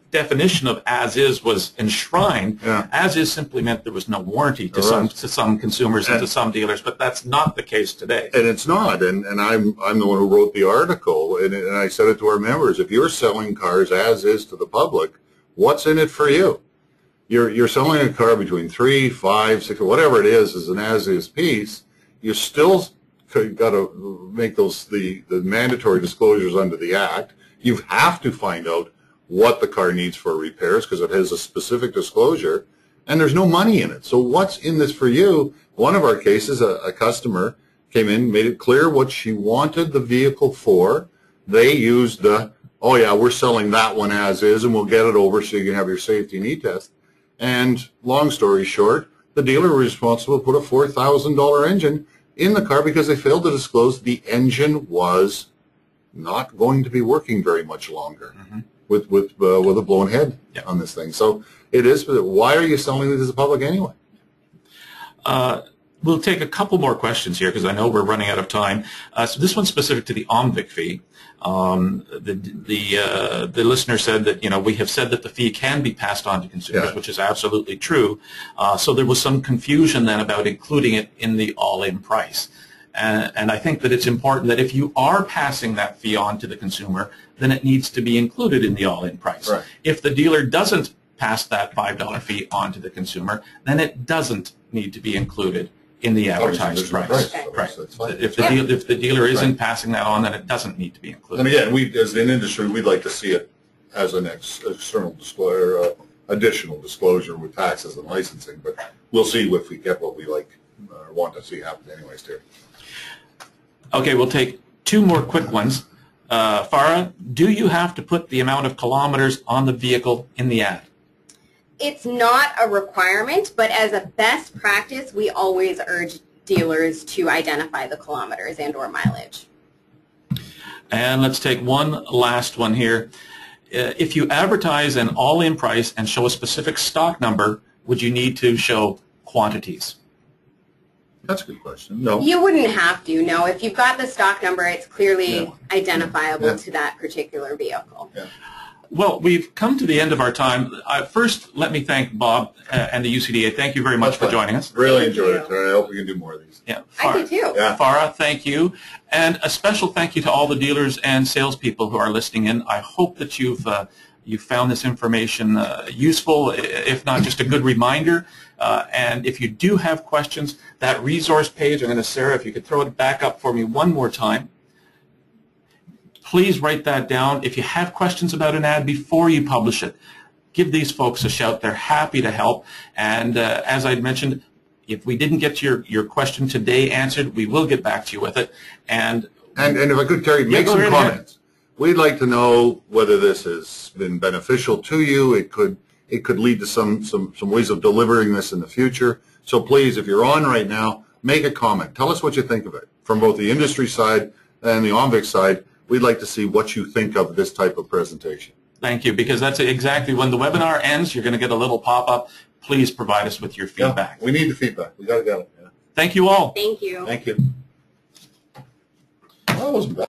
definition of as-is was enshrined, as-is simply meant there was no warranty to some consumers and to some dealers, but that's not the case today. And it's not, and I'm the one who wrote the article, and I said it to our members, if you're selling cars as-is to the public, what's in it for you? You're selling a car between 3, 5, 6, whatever it is an as-is piece, you still got to make the mandatory disclosures under the Act. You have to find out what the car needs for repairs because it has a specific disclosure, and there's no money in it. So what's in this for you? One of our cases, a customer came in, made it clear what she wanted the vehicle for. They used oh yeah, we're selling that one as is, and we'll get it over so you can have your safety and e-test. And long story short, the dealer was responsible to put a $4,000 engine in the car because they failed to disclose the engine was not going to be working very much longer with a blown head on this thing. So it is. Why are you selling it to the public anyway? We'll take a couple more questions here because I know we're running out of time. So this one's specific to the OMVIC fee. The listener said that, you know, we have said that the fee can be passed on to consumers, which is absolutely true. So there was some confusion then about including it in the all-in price. And I think that it's important that if you are passing that fee on to the consumer, then it needs to be included in the all-in price. Right. If the dealer doesn't pass that $5 fee on to the consumer, then it doesn't need to be included in the advertised price. Right. If the dealer isn't passing that on, then it doesn't need to be included. And again, we, as an industry, we'd like to see it as an external disclosure, additional disclosure with taxes and licensing, but we'll see if we get what we like or want to see happen anyways, Terry. Okay, we'll take two more quick ones. Farah, do you have to put the amount of kilometers on the vehicle in the ad? It's not a requirement, but as a best practice, we always urge dealers to identify the kilometers and or mileage. And let's take one last one here. If you advertise an all-in price and show a specific stock number, would you need to show quantities? That's a good question. No. You wouldn't have to, no. If you've got the stock number, it's clearly identifiable to that particular vehicle. Yeah. Well, we've come to the end of our time. First, let me thank Bob and the UCDA. Thank you very much for joining us. Really enjoyed it, Terry. I hope we can do more of these. Yeah, I do too. Yeah. Farah, thank you. And a special thank you to all the dealers and salespeople who are listening in. I hope that you've found this information useful, if not just a good reminder. And if you do have questions, that resource page, I'm going to, Sarah, if you could throw it back up for me one more time. Please write that down. If you have questions about an ad before you publish it, give these folks a shout. They're happy to help. And as I mentioned, if we didn't get your question today answered, we will get back to you with it. And if I could, Terry, make some comments. We'd like to know whether this has been beneficial to you. It could lead to some ways of delivering this in the future. So please, if you're on right now, make a comment. Tell us what you think of it from both the industry side and the OMVIC side. We'd like to see what you think of this type of presentation. Thank you, because that's exactly when the webinar ends, you're going to get a little pop-up. Please provide us with your feedback. Yeah, we need the feedback. We got to get it. Yeah. Thank you all. Thank you. Thank you. That wasn't bad.